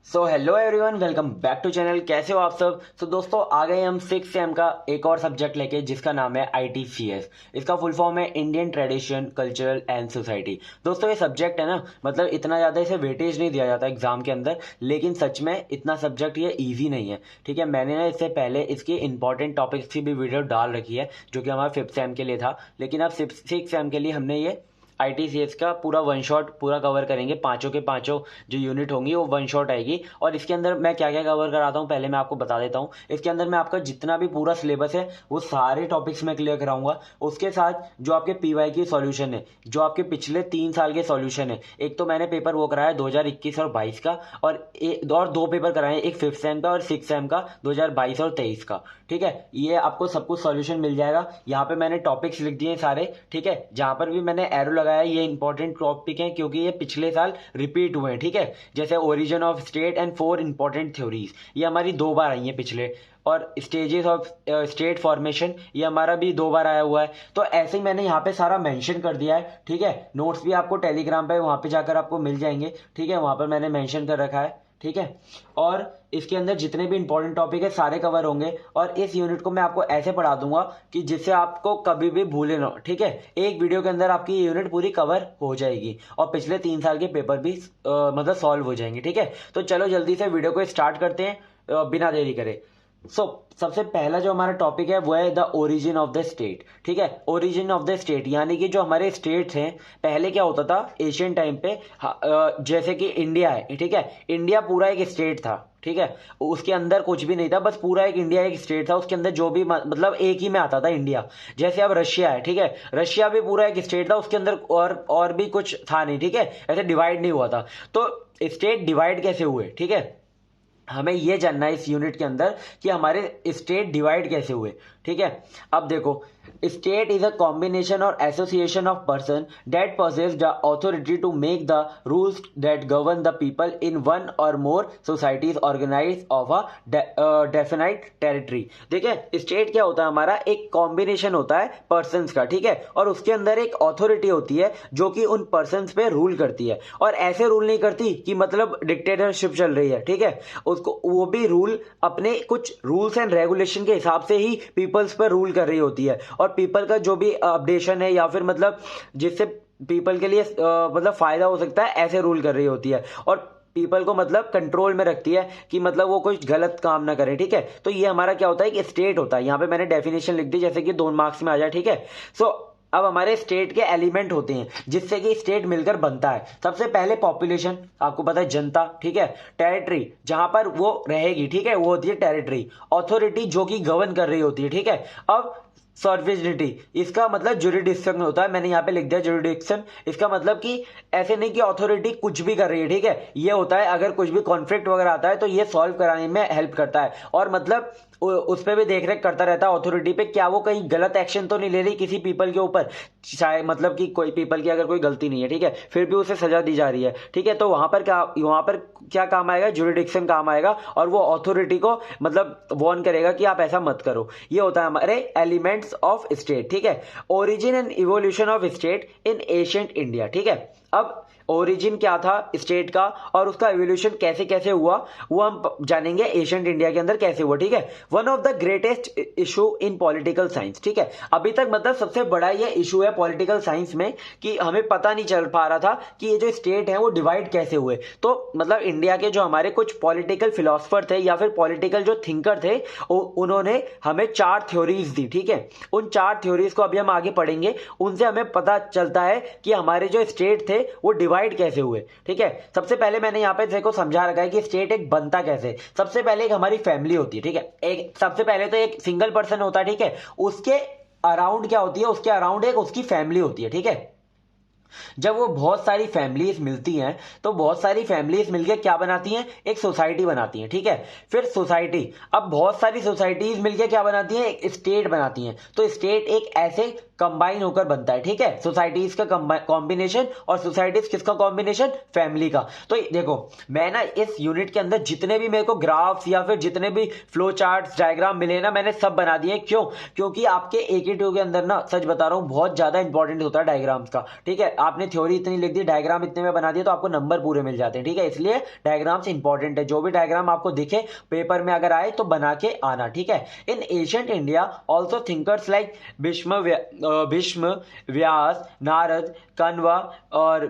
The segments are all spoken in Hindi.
So hello everyone, welcome back to channel. कैसे हो आप सब। दोस्तों आ गए हम 6 सेम का एक और सब्जेक्ट लेके जिसका नाम है ITCS। इसका फुल फॉर्म है Indian tradition cultural and society. दोस्तों ये सब्जेक्ट है ना, मतलब इतना ज़्यादा इसे वेटेज नहीं दिया जाता एग्जाम के अंदर, लेकिन सच में इतना सब्जेक्ट ये ईजी नहीं है। ठीक है, मैंने ना इससे पहले इसकी इंपॉर्टेंट टॉपिक्स की भी वीडियो डाल रखी है जो कि हमारा 5th सेम के लिए था, लेकिन अब 6th सेम के लिए हमने ये ITCS का पूरा वन शॉट पूरा कवर करेंगे। पांचों के पांचों जो यूनिट होंगी वो वन शॉट आएगी। और इसके अंदर मैं क्या क्या कवर कराता हूँ पहले मैं आपको बता देता हूँ। इसके अंदर मैं आपका जितना भी पूरा सिलेबस है वो सारे टॉपिक्स में क्लियर कराऊंगा। उसके साथ जो आपके PY की सॉल्यूशन है, जो आपके पिछले 3 साल के सॉल्यूशन है, एक तो मैंने पेपर वो कराया 2021 और 22 का, और दो पेपर कराए, एक 5th सेम का और 6th सेम का 2022 और 23 का। ठीक है, ये आपको सब कुछ सॉल्यूशन मिल जाएगा। यहाँ पे मैंने टॉपिक्स लिख दिए सारे। ठीक है, जहाँ पर भी मैंने एरो लगाया ये इंपॉर्टेंट टॉपिक है क्योंकि ये पिछले साल रिपीट हुए हैं। ठीक है, जैसे origin of state and 4 important theories, ये हमारी 2 बार आई हैं पिछले। और स्टेजेस ऑफ स्टेट फॉर्मेशन, ये हमारा भी 2 बार आया हुआ है। तो ऐसे ही मैंने यहाँ पे सारा मेंशन कर दिया है। ठीक है, नोट्स भी आपको टेलीग्राम पे वहाँ पे जाकर आपको मिल जाएंगे। ठीक है, वहाँ पर मैंने मेंशन कर रखा है। ठीक है, और इसके अंदर जितने भी इंपॉर्टेंट टॉपिक है सारे कवर होंगे। और इस यूनिट को मैं आपको ऐसे पढ़ा दूंगा कि जिससे आपको कभी भी भूले ना। ठीक है, एक वीडियो के अंदर आपकी यूनिट पूरी कवर हो जाएगी और पिछले 3 साल के पेपर भी मतलब सॉल्व हो जाएंगे। ठीक है, तो चलो जल्दी से वीडियो को स्टार्ट करते हैं बिना देरी करे। सबसे पहला जो हमारा टॉपिक है वो है the origin of the state. ठीक है, ओरिजिन ऑफ द स्टेट यानी कि जो हमारे स्टेट्स हैं, पहले क्या होता था एशियन टाइम पे, जैसे कि इंडिया है। ठीक है, इंडिया पूरा एक स्टेट था। ठीक है, उसके अंदर कुछ भी नहीं था, बस पूरा एक इंडिया एक स्टेट था। उसके अंदर जो भी मतलब एक ही में आता था इंडिया। जैसे अब रशिया है, ठीक है, रशिया भी पूरा एक स्टेट था, उसके अंदर और भी कुछ था नहीं। ठीक है, ऐसे डिवाइड नहीं हुआ था। तो स्टेट डिवाइड कैसे हुए, ठीक है, हमें यह जानना है इस यूनिट के अंदर कि हमारे स्टेट डिवाइड कैसे हुए। ठीक है, अब देखो, state is a combination or association of person that possess the authority to make the rules that govern the people in one or more societies organise of a definite territory. देखिए, स्टेट क्या होता है हमारा, एक कॉम्बिनेशन होता है पर्सन्स का। ठीक है, और उसके अंदर एक ऑथोरिटी होती है जो कि उन पर्सन्स पे रूल करती है। और ऐसे रूल नहीं करती कि मतलब डिक्टेटरशिप चल रही है। ठीक है, उसको वो भी रूल अपने कुछ रूल्स एंड रेगुलेशन के हिसाब से ही पीपल्स पर रूल कर रही होती है। और पीपल का जो भी अपडेशन है या फिर मतलब जिससे पीपल के लिए मतलब फायदा हो सकता है, ऐसे रूल कर रही होती है। और पीपल को मतलब कंट्रोल में रखती है कि मतलब वो कुछ गलत काम ना करे। ठीक है, तो ये हमारा क्या होता है कि स्टेट होता है। यहाँ पे मैंने डेफिनेशन लिख दी जैसे कि 2 मार्क्स में आ जाए। ठीक है, अब हमारे स्टेट के एलिमेंट होते हैं जिससे कि स्टेट मिलकर बनता है। सबसे पहले पॉपुलेशन, आपको पता है जनता। ठीक है, टेरिटरी जहां पर वो रहेगी, ठीक है, वो होती है टेरिटरी। ऑथोरिटी जो कि गवर्न कर रही होती है। ठीक है, अब सॉर्विजिनिटी, इसका मतलब जुरिडिक्शन होता है। मैंने यहाँ पे लिख दिया जुरिडिक्शन। इसका मतलब कि ऐसे नहीं कि अथॉरिटी कुछ भी कर रही है। ठीक है, ये होता है अगर कुछ भी कॉन्फ्लिक्ट वगैरह आता है तो ये सॉल्व कराने में हेल्प करता है। और मतलब उस पर भी देख रेख करता रहता है अथॉरिटी पे, क्या वो कहीं गलत एक्शन तो नहीं ले रही किसी पीपल के ऊपर। चाहे मतलब कि कोई पीपल की अगर कोई गलती नहीं है, ठीक है, फिर भी उसे सजा दी जा रही है। ठीक है, तो वहां पर क्या काम आएगा, जुरिडिक्शन काम आएगा। और वो अथॉरिटी को मतलब वार्न करेगा कि आप ऐसा मत करो। ये होता है हमारे एलिमेंट्स ऑफ स्टेट। ठीक है, origin and evolution of state in ancient India. ठीक है, अब ओरिजिन क्या था स्टेट का और उसका इवोल्यूशन कैसे कैसे हुआ वो हम जानेंगे एशियंट इंडिया के अंदर कैसे हुआ। ठीक है, one of the greatest issue in political science. ठीक है, अभी तक मतलब सबसे बड़ा ये इशू है पॉलिटिकल साइंस में कि हमें पता नहीं चल पा रहा था कि ये जो स्टेट है वो डिवाइड कैसे हुए। तो मतलब इंडिया के जो हमारे कुछ पॉलिटिकल फिलोसफर थे या फिर पॉलिटिकल जो थिंकर थे, उन्होंने हमें 4 थ्योरीज दी। ठीक है, उन 4 थ्योरीज को अभी हम आगे पढ़ेंगे। उनसे हमें पता चलता है कि हमारे जो स्टेट थे वो डिवाइड कैसे हुए। ठीक है, सबसे पहले मैंने यहां पे देखो समझा रखा है कि स्टेट एक बनता कैसे। सबसे पहले एक हमारी फैमिली होती है। ठीक है, एक सबसे पहले तो एक सिंगल पर्सन होता है। ठीक है, उसके अराउंड क्या होती है, उसके अराउंड एक उसकी फैमिली होती है। ठीक है, जब वो बहुत सारी फैमिलीज मिलती हैं तो बहुत सारी फैमिलीज मिलकर क्या बनाती हैं, एक सोसाइटी बनाती हैं। ठीक है, फिर सोसाइटी, अब बहुत सारी सोसाइटीज मिलकर क्या बनाती हैं, एक स्टेट बनाती हैं। तो स्टेट एक ऐसे कंबाइन होकर बनता है, ठीक है। सोसाइटीज का कॉम्बिनेशन और सोसाइटीज किसका कॉम्बिनेशन, फैमिली का। तो देखो मैं ना इस यूनिट के अंदर जितने भी मेरे को ग्राफ्स या फिर जितने भी फ्लो चार्ट्स डायग्राम मिले ना, मैंने सब बना दिए। क्यों? क्योंकि आपके AQ2 के अंदर ना, सच बता रहा हूं, बहुत ज्यादा इंपॉर्टेंट होता है डायग्राम्स का, ठीक है। आपने थ्योरी इतनी लिख दी, डायग्राम इतने में बना दिए तो आपको नंबर पूरे मिल जाते हैं, ठीक है। इसलिए डायग्राम्स इंपॉर्टेंट है। जो भी डायग्राम आपको दिखे पेपर में अगर आए तो बना के आना, ठीक है। In ancient India also thinkers like Bhishma, Vyasa, Narada, Kanva और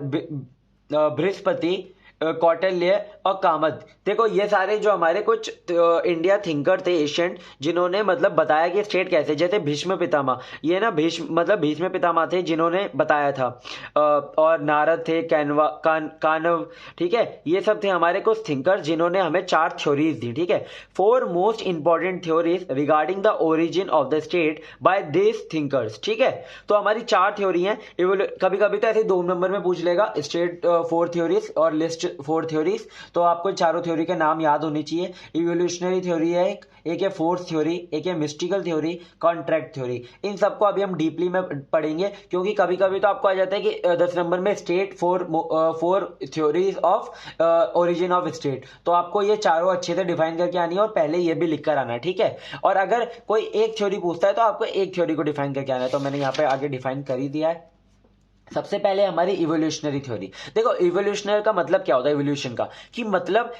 बृहस्पति, कौटिल्य और कामत, देखो ये सारे जो हमारे कुछ इंडिया थिंकर थे एशियंट, जिन्होंने मतलब बताया कि स्टेट कैसे, जैसे भीष्म पितामह, ये ना भीष्म पितामह थे जिन्होंने बताया था, और नारद थे, कानव, ठीक है। ये सब थे हमारे कुछ थिंकर जिन्होंने हमें 4 थ्योरीज दी, ठीक है। 4 most important theories regarding the origin of the state by this thinkers, ठीक है। तो हमारी 4 थ्योरी हैं। कभी कभी तो ऐसे 2 नंबर में पूछ लेगा, स्टेट 4 थ्योरीज और लिस्ट 4 थ्योरीज, तो आपको चारों थ्योरी के नाम याद होने चाहिए। इवोल्यूशनरी थ्योरी है एक है फोर्स थ्योरी, एक है मिस्टिकल थ्योरी, कॉन्ट्रैक्ट थ्योरी। इन सबको अभी हम डीपली में पढ़ेंगे, क्योंकि कभी कभी तो आपको आ जाता है कि 10 नंबर में state 4 theories of origin of state, तो आपको ये चारों अच्छे से डिफाइन करके आनी है और पहले ये भी लिख कर आना है, ठीक है। और अगर कोई एक थ्योरी पूछता है तो आपको एक थ्योरी को डिफाइन करके आना है, तो मैंने यहाँ पे आगे डिफाइन कर ही दिया है। सबसे पहले हमारी इवोल्यूशनरी थ्योरी। देखो इवोल्यूशनरी का मतलब क्या होता है, इवोल्यूशन का, कि मतलब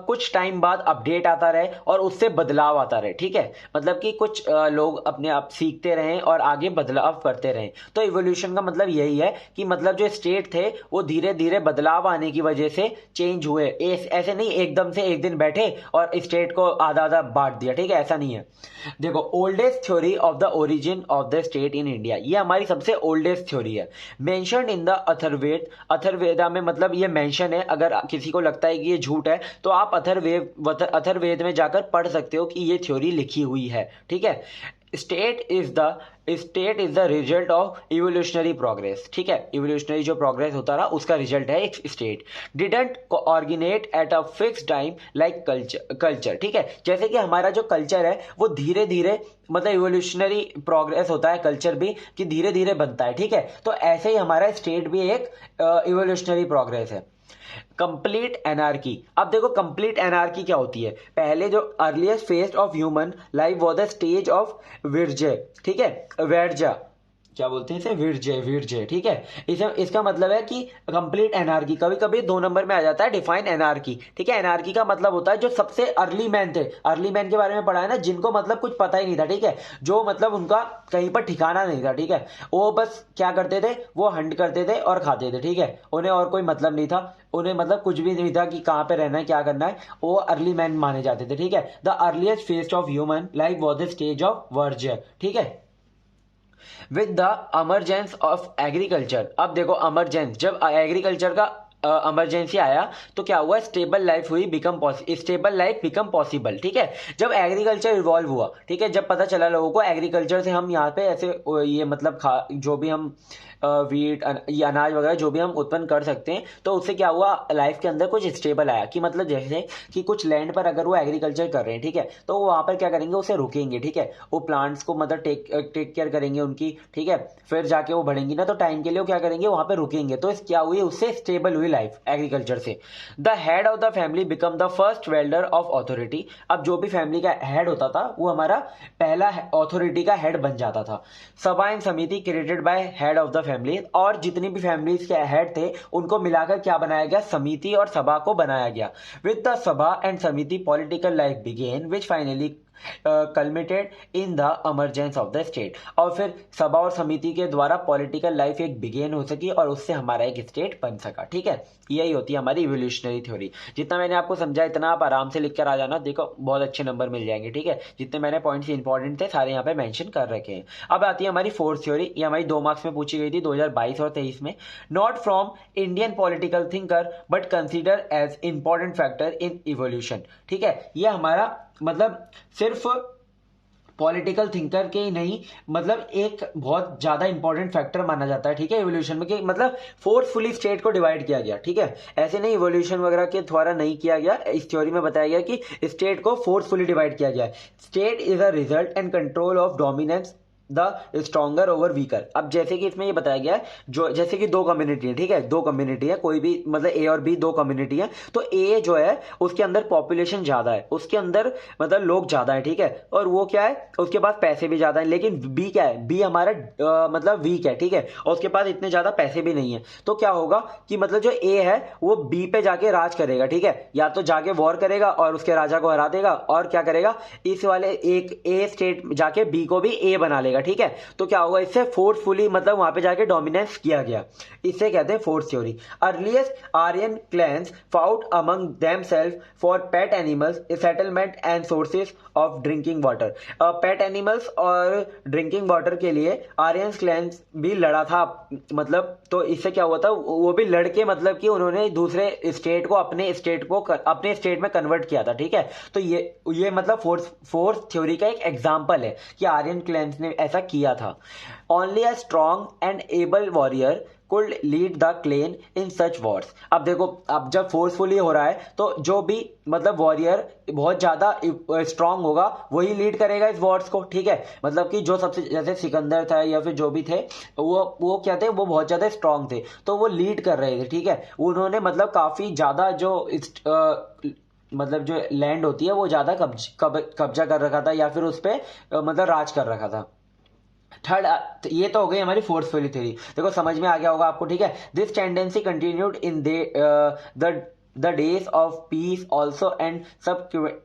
कुछ टाइम बाद अपडेट आता रहे और उससे बदलाव आता रहे, ठीक है। मतलब कि कुछ लोग अपने आप सीखते रहें और आगे बदलाव करते रहें। तो इवोल्यूशन का मतलब यही है कि मतलब जो स्टेट थे वो धीरे धीरे बदलाव आने की वजह से चेंज हुए। ऐसे नहीं एकदम से एक दिन बैठे और स्टेट को आधा आधा बांट दिया, ठीक है, ऐसा नहीं है। देखो oldest theory of the origin of the state in India, ये हमारी सबसे ओल्डेस्ट थ्योरी है। Mentioned in the Atharvaveda, Atharvaveda में मतलब ये मेंशन है। अगर किसी को लगता है कि ये झूठ है तो आप अथर्ववेद में जाकर पढ़ सकते हो कि ये थ्योरी लिखी हुई है, ठीक है। State is the result of evolutionary progress, ठीक है। इवोल्यूशनरी जो प्रोग्रेस होता रहा उसका रिजल्ट है एक state. Didn't originate at a fix time like culture, ठीक है। जैसे कि हमारा जो कल्चर है वो धीरे धीरे मतलब इवोल्यूशनरी प्रोग्रेस होता है, कल्चर भी कि धीरे धीरे बनता है, ठीक है। तो ऐसे ही हमारा स्टेट भी एक इवोल्यूशनरी प्रोग्रेस है। कंप्लीट एनार्की, अब देखो कंप्लीट एनार्की क्या होती है। पहले जो earliest phase of human life was the stage of विरजय, ठीक है, वेरजा क्या बोलते हैं इसे, वीरजय, ठीक है। इसका मतलब है कि कंप्लीट एनार्की। कभी कभी 2 नंबर में आ जाता है डिफाइन एनार्की, ठीक है। एनार्की का मतलब होता है जो सबसे अर्ली मैन थे, अर्ली मैन के बारे में पढ़ा है ना, जिनको मतलब कुछ पता ही नहीं था, ठीक है, जो मतलब उनका कहीं पर ठिकाना नहीं था, ठीक है। वो बस क्या करते थे, वो हंट करते थे और खाते थे, ठीक है। उन्हें और कोई मतलब नहीं था, उन्हें मतलब कुछ भी नहीं था कि कहाँ पे रहना है, क्या करना है। वो अर्ली मैन माने जाते थे, ठीक है। The earliest phase of human life was the stage of वर्जय, ठीक है। With the emergence of agriculture, अब देखो अमरजेंस, जब एग्रीकल्चर का इमरजेंसी आया तो क्या हुआ, स्टेबल लाइफ बिकम पॉसिबल, ठीक है। जब एग्रीकल्चर इवॉल्व हुआ, ठीक है, जब पता चला लोगों को एग्रीकल्चर से हम यहाँ पे ऐसे ये मतलब जो भी हम वीट या अनाज वगैरह जो भी हम उत्पन्न कर सकते हैं, तो उससे क्या हुआ, लाइफ के अंदर कुछ स्टेबल आया। कि मतलब जैसे कि कुछ लैंड पर अगर वो एग्रीकल्चर कर रहे हैं, ठीक है, तो वो वहाँ पर क्या करेंगे, उसे रुकेंगे, ठीक है। वो प्लांट्स को मतलब टेक केयर करेंगे उनकी, ठीक है। फिर जाके वो बढ़ेंगी ना, तो टाइम के लिए वो क्या करेंगे, वहाँ पर रुकेंगे। तो क्या हुई, उससे स्टेबल हुई लाइफ एग्रीकल्चर से। The head of the family become the first welder of authority, अब जो भी फैमिली का हेड होता था वो हमारा पहला ऑथोरिटी का हेड बन जाता था। सभा एंड समिति created by head of the family, और जितनी भी फैमिलीज के हेड थे उनको मिलाकर क्या बनाया गया, समिति और सभा को बनाया गया। With the sabha and samiti political life began which finally culminated in the emergence of the state, और फिर सभा और समिति के द्वारा पॉलिटिकल लाइफ एक बिगेन हो सकी और उससे हमारा एक स्टेट बन सका, ठीक है। यही होती है हमारी इवोल्यूशनरी थ्योरी। जितना मैंने आपको समझा इतना आप आराम से लिख कर आ जाना, देखो बहुत अच्छे नंबर मिल जाएंगे, ठीक है। जितने मैंने पॉइंट्स इंपॉर्टेंट थे सारे यहाँ पे मेंशन कर रखे हैं। अब आती है हमारी फोर्थ थ्योरी, ये हमारी 2 मार्क्स में पूछी गई थी 2022 और 23 में। Not from Indian political thinker but consider as important factor in evolution, ठीक है। ये हमारा मतलब सिर्फ पॉलिटिकल थिंकर के ही नहीं, मतलब एक बहुत ज्यादा इंपॉर्टेंट फैक्टर माना जाता है, ठीक है, इवोल्यूशन में, कि मतलब फोर्सफुली स्टेट को डिवाइड किया गया, ठीक है। ऐसे नहीं इवोल्यूशन वगैरह के द्वारा नहीं किया गया, इस थ्योरी में बताया गया कि स्टेट को फोर्सफुली डिवाइड किया गया है। State is a result and control of dominance the stronger over weaker. अब जैसे कि इसमें ये बताया गया है, जो जैसे कि दो कम्युनिटी है, ठीक है, दो कम्युनिटी है, कोई भी मतलब ए और बी दो कम्युनिटी है, तो ए जो है उसके अंदर पॉपुलेशन ज्यादा है, उसके अंदर मतलब लोग ज्यादा है, ठीक है, और वो क्या है, उसके पास पैसे भी ज्यादा है। लेकिन बी क्या है, बी हमारा मतलब वीक है, ठीक है, और उसके पास इतने ज्यादा पैसे भी नहीं है। तो क्या होगा कि मतलब जो ए है वो बी पे जाके राज करेगा, ठीक है, या तो जाके वॉर करेगा और उसके राजा को हरा देगा, और क्या करेगा, इस वाले एक ए स्टेट जाके बी को भी ए बना लेगा, ठीक है। तो क्या होगा, इससे फोर्सफुली मतलब वहां पे जाके डोमिनेंस किया गया, इसे कहते हैं force theory. Earliest Aryan clans fought among themselves for pet animals, settlement and sources of drinking water. Pet animals और ड्रिंकिंग वाटर के लिए आर्यन क्लैंस भी लड़ा था, मतलब तो इससे क्या हुआ था, वो भी लड़के मतलब कि उन्होंने दूसरे स्टेट को अपने स्टेट में कन्वर्ट किया था, ठीक है। तो ये मतलब फोर्स थ्योरी का एक एग्जांपल है कि आर्यन क्लैंस ने ऐसा किया था। Only a strong and able warrior could lead the clan in such wars. अब देखो, अब जब फोर्सफुली हो रहा है तो जो भी मतलब वॉरियर बहुत ज्यादा स्ट्रांग होगा वही लीड करेगा इस वॉर्स को, ठीक है। मतलब कि जो सबसे जैसे सिकंदर था या फिर जो भी थे, वो क्या थे, वो बहुत ज्यादा स्ट्रांग थे, तो वो लीड कर रहे थे, ठीक है। उन्होंने मतलब काफी ज्यादा जो मतलब जो लैंड होती है वो ज्यादा कब्जा कर रखा था, या फिर उस पर मतलब राज कर रखा था। थर्ड, ये तो हो गई हमारी फोर्सफुली थ्योरी, देखो समझ में आ गया होगा आपको, ठीक है। This tendency continued in the days of peace also and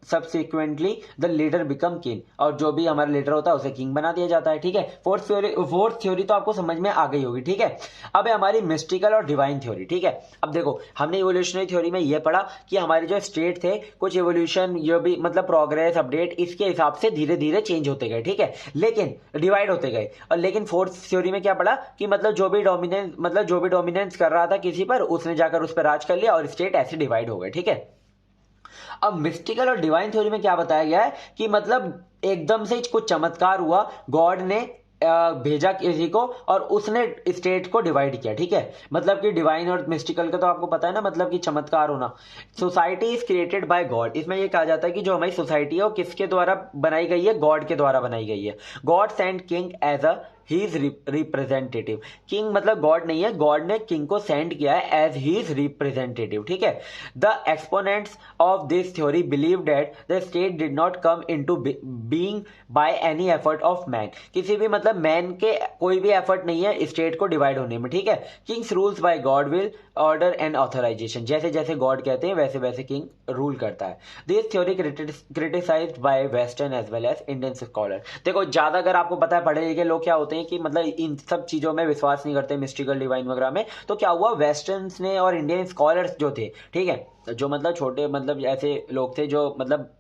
subsequently the leader become king, और जो भी हमारा लीडर होता है उसे किंग बना दिया जाता है, ठीक है। फोर्थ थ्योरी तो आपको समझ में आ गई होगी, ठीक है। अब है हमारी मिस्टिकल और डिवाइन थ्योरी, ठीक है। अब देखो, हमने इवोल्यूशनरी थ्योरी में ये पढ़ा कि हमारे जो स्टेट थे कुछ इवोल्यूशन, ये भी मतलब प्रोग्रेस अपडेट इसके हिसाब से धीरे धीरे चेंज होते गए, ठीक है, लेकिन डिवाइड होते गए। और लेकिन फोर्थ थ्योरी में क्या पढ़ा कि मतलब जो भी डोमिनेंस कर रहा था किसी पर, उसने जाकर उस पर राज कर लिया और स्टेट ऐसे डिवाइड हो गए, ठीक है। अब मिस्टिकल और डिवाइन थ्योरी में क्या बताया गया है कि मतलब एकदम से कुछ चमत्कार हुआ, गॉड ने भेजा किसी को और उसने स्टेट को डिवाइड किया, ठीक है। मतलब कि डिवाइन और मिस्टिकल का तो आपको पता है ना, मतलब कि चमत्कार होना। Society is created by God, इसमें ये कहा जाता है कि जो हमारी सोसाइटी है वो किसके द्वारा बनाई गई है, गॉड के द्वारा बनाई गई है। God send king as a he is representative. King मतलब गॉड नहीं है, गॉड ने किंग को सेंड किया है एज ही इज रिप्रेजेंटेटिव, ठीक है। The exponents of this theory believe that the state did not come into being by any effort of man, किसी भी मतलब मैन के कोई भी एफर्ट नहीं है स्टेट को डिवाइड होने में, ठीक है। Kings rules by God will order and authorization, जैसे जैसे गॉड कहते हैं वैसे वैसे किंग रूल करता है। This theory criticized by western as well as Indian scholar. देखो ज्यादा अगर आपको पता है, पढ़े लिखे लोग क्या होते हैं कि मतलब इन सब चीजों में विश्वास नहीं करते, मिस्टिकल डिवाइन वगैरह में। तो क्या हुआ, वेस्टर्न्स ने और इंडियन स्कॉलर्स जो थे, ठीक है, जो मतलब छोटे मतलब ऐसे लोग थे जो मतलब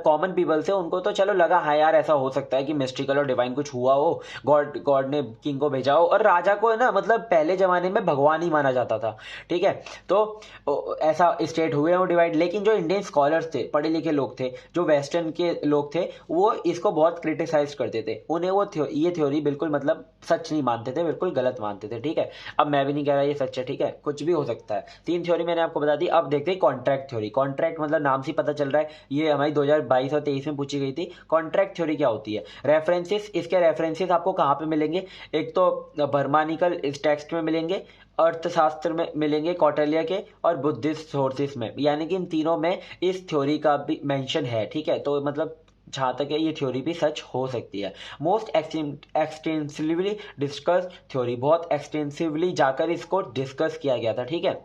कॉमन पीपल से, उनको तो चलो लगा हाँ यार ऐसा हो सकता है कि मिस्टिकल और डिवाइन कुछ हुआ हो, गॉड ने किंग को भेजा हो, और राजा को है ना मतलब पहले जमाने में भगवान ही माना जाता था, ठीक है। तो ऐसा स्टेट हुए हो डिवाइड। लेकिन जो इंडियन स्कॉलर्स थे, पढ़े लिखे लोग थे, जो वेस्टर्न के लोग थे, वो इसको बहुत क्रिटिसाइज करते थे, उन्हें ये थ्योरी बिल्कुल मतलब सच नहीं मानते थे, बिल्कुल गलत मानते थे, ठीक है। अब मैं भी नहीं कह रहा ये सच है, ठीक है, कुछ भी हो सकता है। तीन थ्योरी मैंने आपको बता दी। अब देखते हैं कॉन्ट्रैक्ट थ्योरी। कॉन्ट्रैक्ट मतलब नाम से पता चल रहा है, ये हमारी 2022 और 23 में पूछी गई थी। कॉन्ट्रैक्ट थ्योरी क्या होती है, रेफरेंसेस, इसके रेफरेंसेस आपको कहाँ पे मिलेंगे, एक तो बर्मानिकल इस टेक्स्ट में मिलेंगे, अर्थशास्त्र में मिलेंगे कौटिल्य के, और बुद्धिस्ट सोर्सेस में, यानी कि इन तीनों में इस थ्योरी का भी मेंशन है, ठीक है। तो मतलब जहाँ तक है ये थ्योरी भी सच हो सकती है। मोस्ट एक्सटेंसिवली डिस्कस थ्योरी, बहुत एक्सटेंसिवली जाकर इसको डिस्कस किया गया था, ठीक है।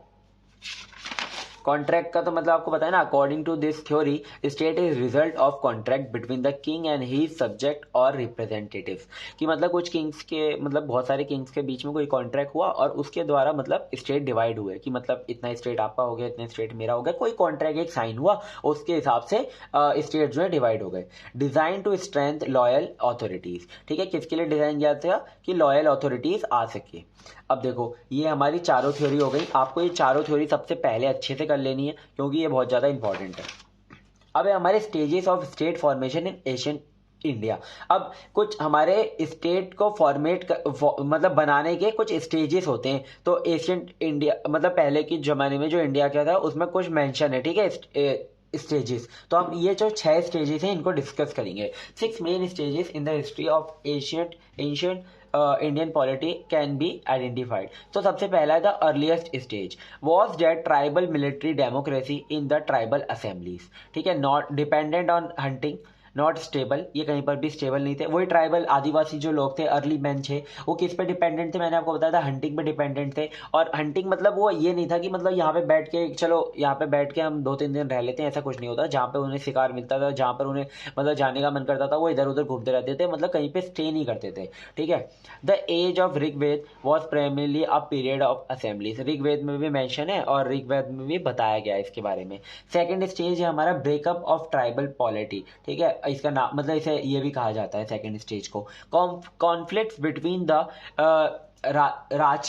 कॉन्ट्रैक्ट का तो मतलब आपको पता है ना, according to this theory state is result of contract between the king and he subject और रिप्रेजेंटेटिव, कि मतलब कुछ किंग्स के मतलब बहुत सारे किंग्स के बीच में कोई कॉन्ट्रैक्ट हुआ और उसके द्वारा मतलब स्टेट डिवाइड हुए, कि मतलब इतना स्टेट आपका हो गया, इतने स्टेट मेरा हो गया, कोई कॉन्ट्रैक्ट एक साइन हुआ, उसके हिसाब से स्टेट जो है डिवाइड हो गए। Design to strength loyal authorities, ठीक है, किसके लिए डिजाइन किया था कि लॉयल अथॉरिटीज आ सके। अब देखो ये हमारी चारों थ्योरी हो गई, आपको ये चारों थ्योरी सबसे पहले अच्छे से कर लेनी है क्योंकि ये बहुत ज्यादा इंपॉर्टेंट है। अब है हमारे stages of state formation in Asian India. अब कुछ हमारे स्टेट को मतलब बनाने के कुछ स्टेजेस होते हैं। तो एशियन इंडिया मतलब पहले के जमाने में जो इंडिया क्या था उसमें कुछ मेंशन है, ठीक है, स्टेजेस। तो हम ये जो 6 स्टेजेस हैं इनको डिस्कस करेंगे। 6 main stages in the history of ancient Indian polity can be identified. तो सबसे पहला है the earliest stage was date tribal military democracy in the tribal assemblies. ठीक है, not dependent on hunting, not stable, ये कहीं पर भी स्टेबल नहीं थे। वही ट्राइबल आदिवासी जो लोग थे, अर्ली मैन थे, वो किस पे डिपेंडेंट थे, मैंने आपको बताया था हंटिंग पे डिपेंडेंट थे। और हंटिंग मतलब वो ये नहीं था कि मतलब यहाँ पे बैठ के चलो यहाँ पे बैठ के हम 2-3 दिन रह लेते हैं, ऐसा कुछ नहीं होता। जहाँ पे उन्हें शिकार मिलता था, जहाँ पर उन्हें मतलब जाने का मन करता था, वो इधर उधर घूमते रहते थे, मतलब कहीं पे स्टे नहीं करते थे। ठीक है, the age of Rigveda was primarily a period of assemblies. Rigveda में भी मेंशन है और ऋग्वेद में भी बताया गया है इसके बारे में। सेकेंड स्टेज है हमारा ब्रेकअप ऑफ ट्राइबल पॉलिटी। ठीक है, इसका नाम मतलब इसे ये भी कहा जाता है सेकेंड स्टेज को। Conflict between the Raj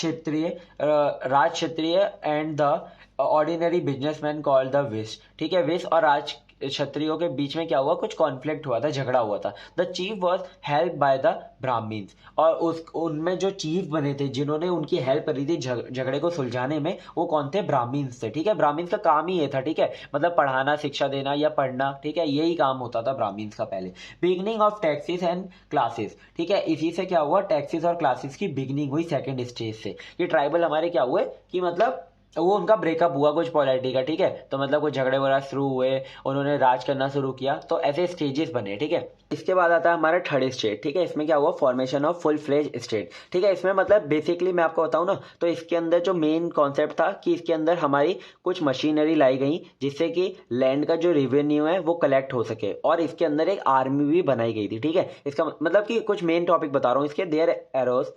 Kshatriya and the ordinary businessman called the wish. ठीक है, विश और राज क्षत्रियों के बीच में क्या हुआ, कुछ कॉन्फ्लिक्ट हुआ था, झगड़ा हुआ था। The chief was help by the Brahmins, और उनमें जो चीफ बने थे जिन्होंने उनकी हेल्प करी थी झगड़े को सुलझाने में, वो कौन थे, ब्राह्मीन्स थे। ठीक है, ब्राह्मीन्स का काम ही ये था। ठीक है, मतलब पढ़ाना, शिक्षा देना या पढ़ना, ठीक है, यही काम होता था ब्राह्मीन्स का पहले। Beginning of taxes and classes. ठीक है, इसी से क्या हुआ, टैक्सेस और क्लासेस की बिगनिंग हुई सेकेंड स्टेज से। कि ट्राइबल हमारे क्या हुए कि मतलब वो उनका ब्रेकअप हुआ कुछ पॉलिटी का। ठीक है, तो मतलब कुछ झगड़े वगैरह शुरू हुए, उन्होंने राज करना शुरू किया, तो ऐसे स्टेजेस बने। ठीक है, इसके बाद आता है हमारा थर्ड स्टेट। ठीक है, इसमें क्या हुआ, formation of full fledge state. ठीक है, इसमें मतलब बेसिकली मैं आपको बताऊं ना, तो इसके अंदर जो मेन कॉन्सेप्ट था कि इसके अंदर हमारी कुछ मशीनरी लाई गई जिससे कि लैंड का जो रेवेन्यू है वो कलेक्ट हो सके, और इसके अंदर एक आर्मी भी बनाई गई थी। ठीक है, इसका मतलब कि कुछ मेन टॉपिक बता रहा हूँ इसके। There arose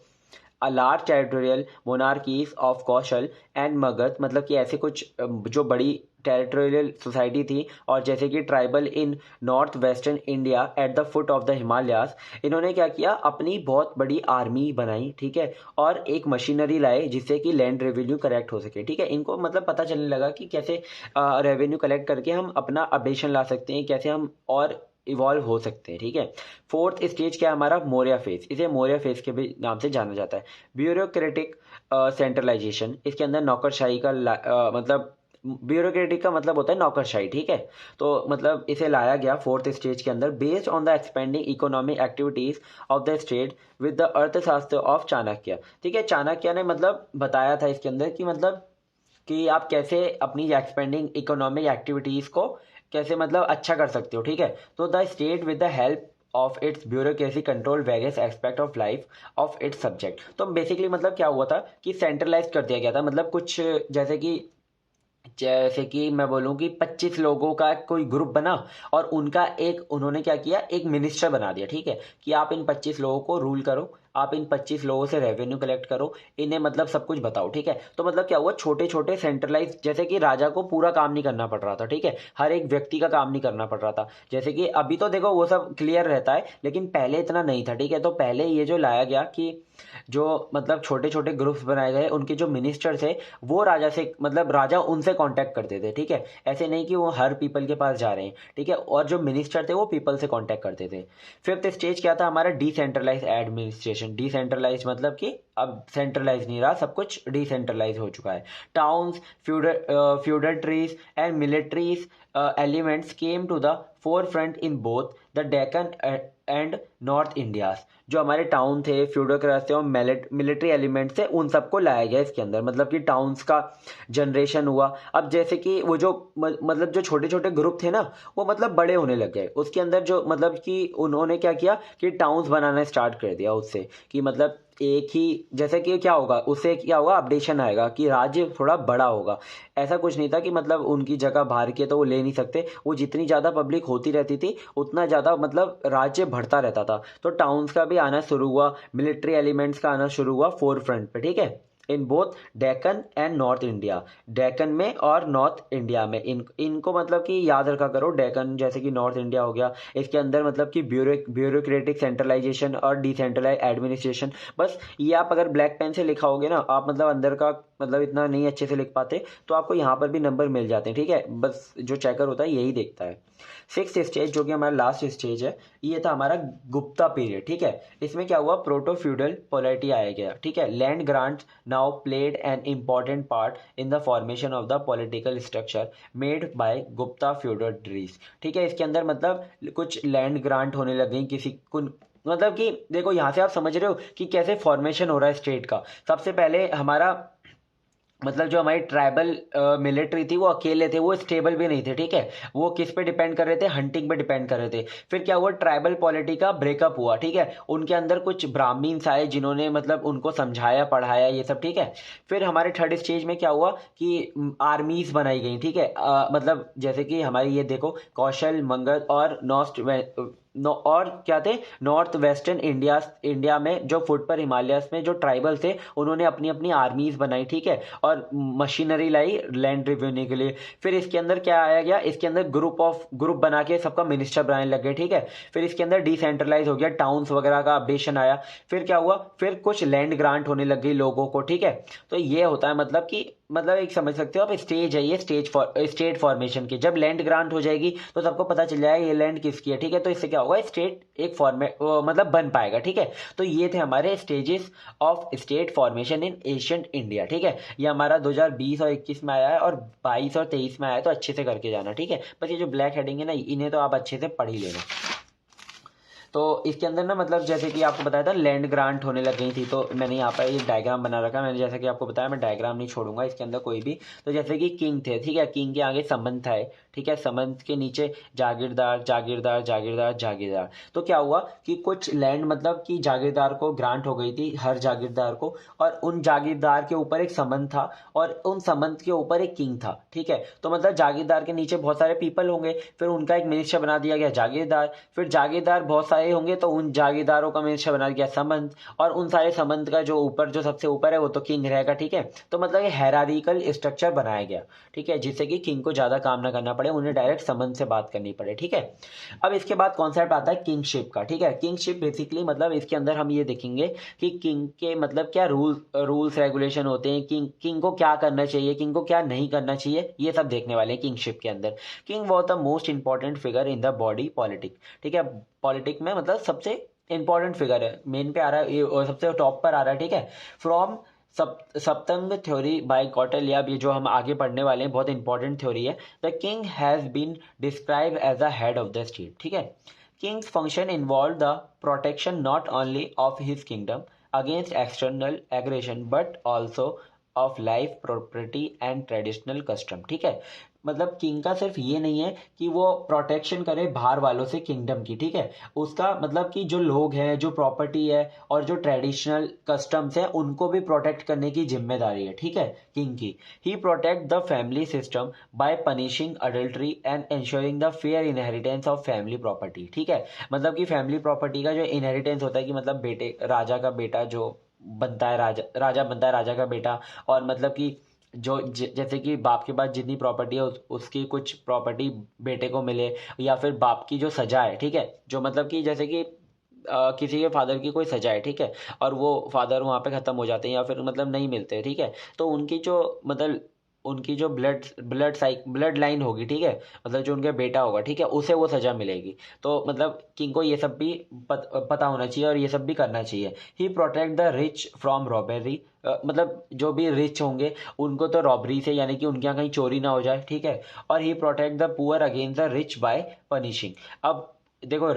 a large territorial monarchies of Kosala and Magadha, मतलब कि ऐसे कुछ जो बड़ी टेरिटोरियल सोसाइटी थी, और जैसे कि tribal in north western India at the foot of the Himalayas, इन्होंने क्या किया, अपनी बहुत बड़ी आर्मी बनाई। ठीक है, और एक मशीनरी लाए जिससे कि लैंड रेवेन्यू कलेक्ट हो सके। ठीक है, इनको मतलब पता चलने लगा कि कैसे रेवेन्यू कलेक्ट करके हम अपना अपडेशन ला सकते हैं, कैसे हम और इवॉल्व हो सकते हैं। ठीक है, फोर्थ स्टेज क्या है हमारा, मौर्य फेज। इसे मौर्य फेज के भी नाम से जाना जाता है। ब्यूरोक्रेटिक सेंट्रलाइजेशन, इसके अंदर नौकरशाही का मतलब ब्यूरोक्रेटिक का मतलब होता है नौकरशाही। ठीक है, तो मतलब इसे लाया गया फोर्थ स्टेज के अंदर, based on the expanding economic activities of the state with the अर्थशास्त्र ऑफ चाणक्य। ठीक है, चाणक्य ने मतलब बताया था इसके अंदर कि मतलब कि आप कैसे अपनी एक्सपेंडिंग इकोनॉमिक एक्टिविटीज को कैसे मतलब अच्छा कर सकते हो। ठीक है, तो the state with the help of its bureaucracy control various aspect of life of its subject. तो बेसिकली मतलब क्या हुआ था कि सेंट्रलाइज कर दिया गया था, मतलब कुछ जैसे कि मैं बोलूं कि 25 लोगों का कोई ग्रुप बना, और उनका एक उन्होंने क्या किया, एक मिनिस्टर बना दिया। ठीक है, कि आप इन 25 लोगों को रूल करो, आप इन 25 लोगों से रेवेन्यू कलेक्ट करो, इन्हें मतलब सब कुछ बताओ। ठीक है, तो मतलब क्या हुआ, छोटे छोटे सेंट्रलाइज, जैसे कि राजा को पूरा काम नहीं करना पड़ रहा था। ठीक है, हर एक व्यक्ति का काम नहीं करना पड़ रहा था। जैसे कि अभी तो देखो वो सब क्लियर रहता है, लेकिन पहले इतना नहीं था। ठीक है, तो पहले ये जो लाया गया कि जो मतलब छोटे छोटे ग्रुप्स बनाए गए, उनके जो मिनिस्टर थे वो राजा से मतलब राजा उनसे कांटेक्ट करते थे। ठीक है, ऐसे नहीं कि वो हर पीपल के पास जा रहे हैं। ठीक है, और जो मिनिस्टर थे वो पीपल से कांटेक्ट करते थे। फिफ्थ स्टेज क्या था हमारा, डिसेंट्रलाइज एडमिनिस्ट्रेशन। डिसेंट्रलाइज मतलब कि अब सेंट्रलाइज नहीं रहा, सब कुछ डिसेंट्रलाइज हो चुका है। Towns, feudatories and militaries elements came to the forefront in both the Deccan and north India. जो हमारे टाउन थे, फ्यूडोक्रेसी और मिलिट्री एलिमेंट थे, उन सबको लाया गया इसके अंदर, मतलब कि टाउन्स का जनरेशन हुआ। अब जैसे कि वो जो मतलब जो छोटे छोटे ग्रुप थे ना, वो मतलब बड़े होने लग गए। उसके अंदर जो मतलब कि उन्होंने क्या किया कि टाउन्स बनाना स्टार्ट कर दिया, उससे कि मतलब एक ही, जैसे कि क्या होगा उससे, क्या होगा, अपडेशन आएगा कि राज्य थोड़ा बड़ा होगा। ऐसा कुछ नहीं था कि मतलब उनकी जगह बाहर की है तो वो ले नहीं सकते, वो जितनी ज़्यादा पब्लिक होती रहती थी उतना ज़्यादा मतलब राज्य बढ़ता रहता था। तो टाउन्स का भी आना शुरू हुआ, मिलिट्री एलिमेंट्स का आना शुरू हुआ फोर फ्रंट पे। ठीक है, in both Deccan and north India, Deccan में और नॉर्थ इंडिया में। इनको मतलब कि याद रखा करो, डेक्कन जैसे कि नॉर्थ इंडिया हो गया, इसके अंदर मतलब कि ब्यूरोक्रेटिक सेंट्रलाइजेशन और डिसेंट्रलाइज एडमिनिस्ट्रेशन। बस ये आप अगर ब्लैक पेन से लिखाओगे ना, आप मतलब अंदर का मतलब इतना नहीं अच्छे से लिख पाते तो आपको यहाँ पर भी नंबर मिल जाते हैं, ठीक है। बस जो चेकर होता है यही देखता है। सिक्स स्टेज जो कि हमारा लास्ट स्टेज है, ये था हमारा गुप्ता पीरियड, ठीक है। इसमें क्या हुआ, प्रोटो फ्यूडल पोलिटी आया गया, ठीक है। Land grants now played an important part in the formation of the political structure made by Gupta feudals, ठीक है। इसके अंदर मतलब कुछ लैंड ग्रांट होने लग गई किसी को, मतलब कि देखो यहाँ से आप समझ रहे हो कि कैसे फॉर्मेशन हो रहा है स्टेट का। सबसे पहले हमारा मतलब जो हमारी ट्राइबल मिलिट्री थी वो अकेले थे, वो स्टेबल भी नहीं थे, ठीक है। वो किस पे डिपेंड कर रहे थे, हंटिंग पे डिपेंड कर रहे थे। फिर क्या हुआ, ट्राइबल पॉलिटी का ब्रेकअप हुआ, ठीक है। उनके अंदर कुछ ब्राह्मीण्स आए जिन्होंने मतलब उनको समझाया पढ़ाया ये सब, ठीक है। फिर हमारे थर्ड स्टेज में क्या हुआ कि आर्मीज बनाई गई, ठीक है। मतलब जैसे कि हमारी ये देखो कौशल मंगल और और क्या थे, नॉर्थ वेस्टर्न इंडिया में जो फुट पर हिमालयस में जो ट्राइबल थे उन्होंने अपनी अपनी आर्मीज बनाई, ठीक है। और मशीनरी लाई लैंड रिवेन्यू के लिए। फिर इसके अंदर क्या आया गया, इसके अंदर ग्रुप बना के सबका मिनिस्टर बनाने लग गए, ठीक है। फिर इसके अंदर डिसेंट्रलाइज हो गया, टाउन्स वगैरह का अपडेशन आया। फिर क्या हुआ, फिर कुछ लैंड ग्रांट होने लग गई लोगों को, ठीक है। तो ये होता है मतलब कि मतलब एक समझ सकते हो आप, स्टेज है ये स्टेट फॉर्मेशन की। जब लैंड ग्रांट हो जाएगी तो सबको पता चल जाएगा ये लैंड किसकी है, ठीक है। तो इससे क्या होगा, स्टेट एक फॉर्मेट मतलब बन पाएगा, ठीक है। तो ये थे हमारे stages of state formation in ancient India, ठीक है। ये हमारा 2020 और 21 में आया है और 22 और 23 में आया है, तो अच्छे से करके जाना, ठीक है। बस ये जो ब्लैक हेडिंग है ना, इन्हें तो आप अच्छे से पढ़ ही लेना। तो इसके अंदर ना मतलब जैसे कि आपको बताया था लैंड ग्रांट होने लग गई थी, तो मैंने यहाँ पर ये डायग्राम बना रखा है। मैंने जैसे कि आपको बताया मैं डायग्राम नहीं छोड़ूंगा इसके अंदर कोई भी। तो जैसे कि किंग थे, ठीक है, किंग के आगे समंत है, ठीक है, समंत के नीचे जागीरदार जागीरदार जागीरदार जागीरदार। तो क्या हुआ कि कुछ लैंड मतलब कि जागीरदार को ग्रांट हो गई थी, हर जागीरदार को, और उन जागीरदार के ऊपर एक समंत था और उन समंत के ऊपर एक किंग था, ठीक है। तो मतलब जागीरदार के नीचे बहुत सारे पीपल होंगे, फिर उनका एक मिनिस्टर बना दिया गया जागीरदार। फिर जागीरदार बहुत सारे होंगे तो उन जागीरदारों का मिनिस्टर बना दिया समंत, और उन सारे समंत का जो ऊपर जो सबसे ऊपर है वो तो किंग रहेगा, ठीक है। तो मतलब ये हैरारिकल स्ट्रक्चर बनाया गया, ठीक है, जिससे कि किंग को ज्यादा काम ना करना पड़े, उन्हें डायरेक्ट समंत से बात करनी पड़े, ठीक है। अब इसके बाद कॉन्सेप्ट आता है किंगशिप का, ठीक है। किंगशिप बेसिकली मतलब इसके अंदर हम ये देखेंगे कि किंग के मतलब क्या रूल्स रेगुलेशन होते हैं, किंग को क्या करना चाहिए, किंग को क्या नहीं करना चाहिए, ये सब देखने वाले हैं किंगशिप के अंदर। King was the most important figure in the body politic, ठीक है। पॉलिटिक में मतलब सबसे इंपॉर्टेंट फिगर है, मेन पे आ रहा है ये, और सबसे टॉप पर आ रहा है, ठीक है। From Saptanga theory by Kautilya, ये जो हम आगे पढ़ने वाले हैं बहुत इंपॉर्टेंट थ्योरी है। The king has been describe as a head of the state, ठीक है। Kings function involve the protection not only of his kingdom against external aggression but also of life property and traditional custom, ठीक है। मतलब किंग का सिर्फ ये नहीं है कि वो प्रोटेक्शन करे बाहर वालों से किंगडम की, ठीक है। उसका मतलब कि जो लोग हैं, जो प्रॉपर्टी है और जो ट्रेडिशनल कस्टम्स है उनको भी प्रोटेक्ट करने की जिम्मेदारी है, ठीक है, किंग की। He protect the family system by punishing adultery and ensuring the fair inheritance of family property, ठीक है। मतलब कि फैमिली प्रॉपर्टी का जो इनहेरिटेंस होता है कि मतलब बेटे राजा का बेटा जो बनता है, राजा बनता है, राजा का बेटा, और मतलब कि जो जैसे कि बाप के पास जितनी प्रॉपर्टी है उसकी कुछ प्रॉपर्टी बेटे को मिले, या फिर बाप की जो सजा है, ठीक है, जो मतलब कि जैसे कि किसी के फादर की कोई सजा है, ठीक है, और वो फादर वहाँ पे खत्म हो जाते हैं या फिर मतलब नहीं मिलते, ठीक है। तो उनकी जो मतलब उनकी जो ब्लड लाइन होगी, ठीक है, मतलब जो उनका बेटा होगा, ठीक है, उसे वो सजा मिलेगी। तो मतलब किंग को ये सब भी पता होना चाहिए और ये सब भी करना चाहिए। He protect the rich from robbery, मतलब जो भी रिच होंगे उनको तो रॉबरी से, यानी कि उनके यहाँ कहीं चोरी ना हो जाए, ठीक है। और he protect the poor against the rich by punishing. अब देखो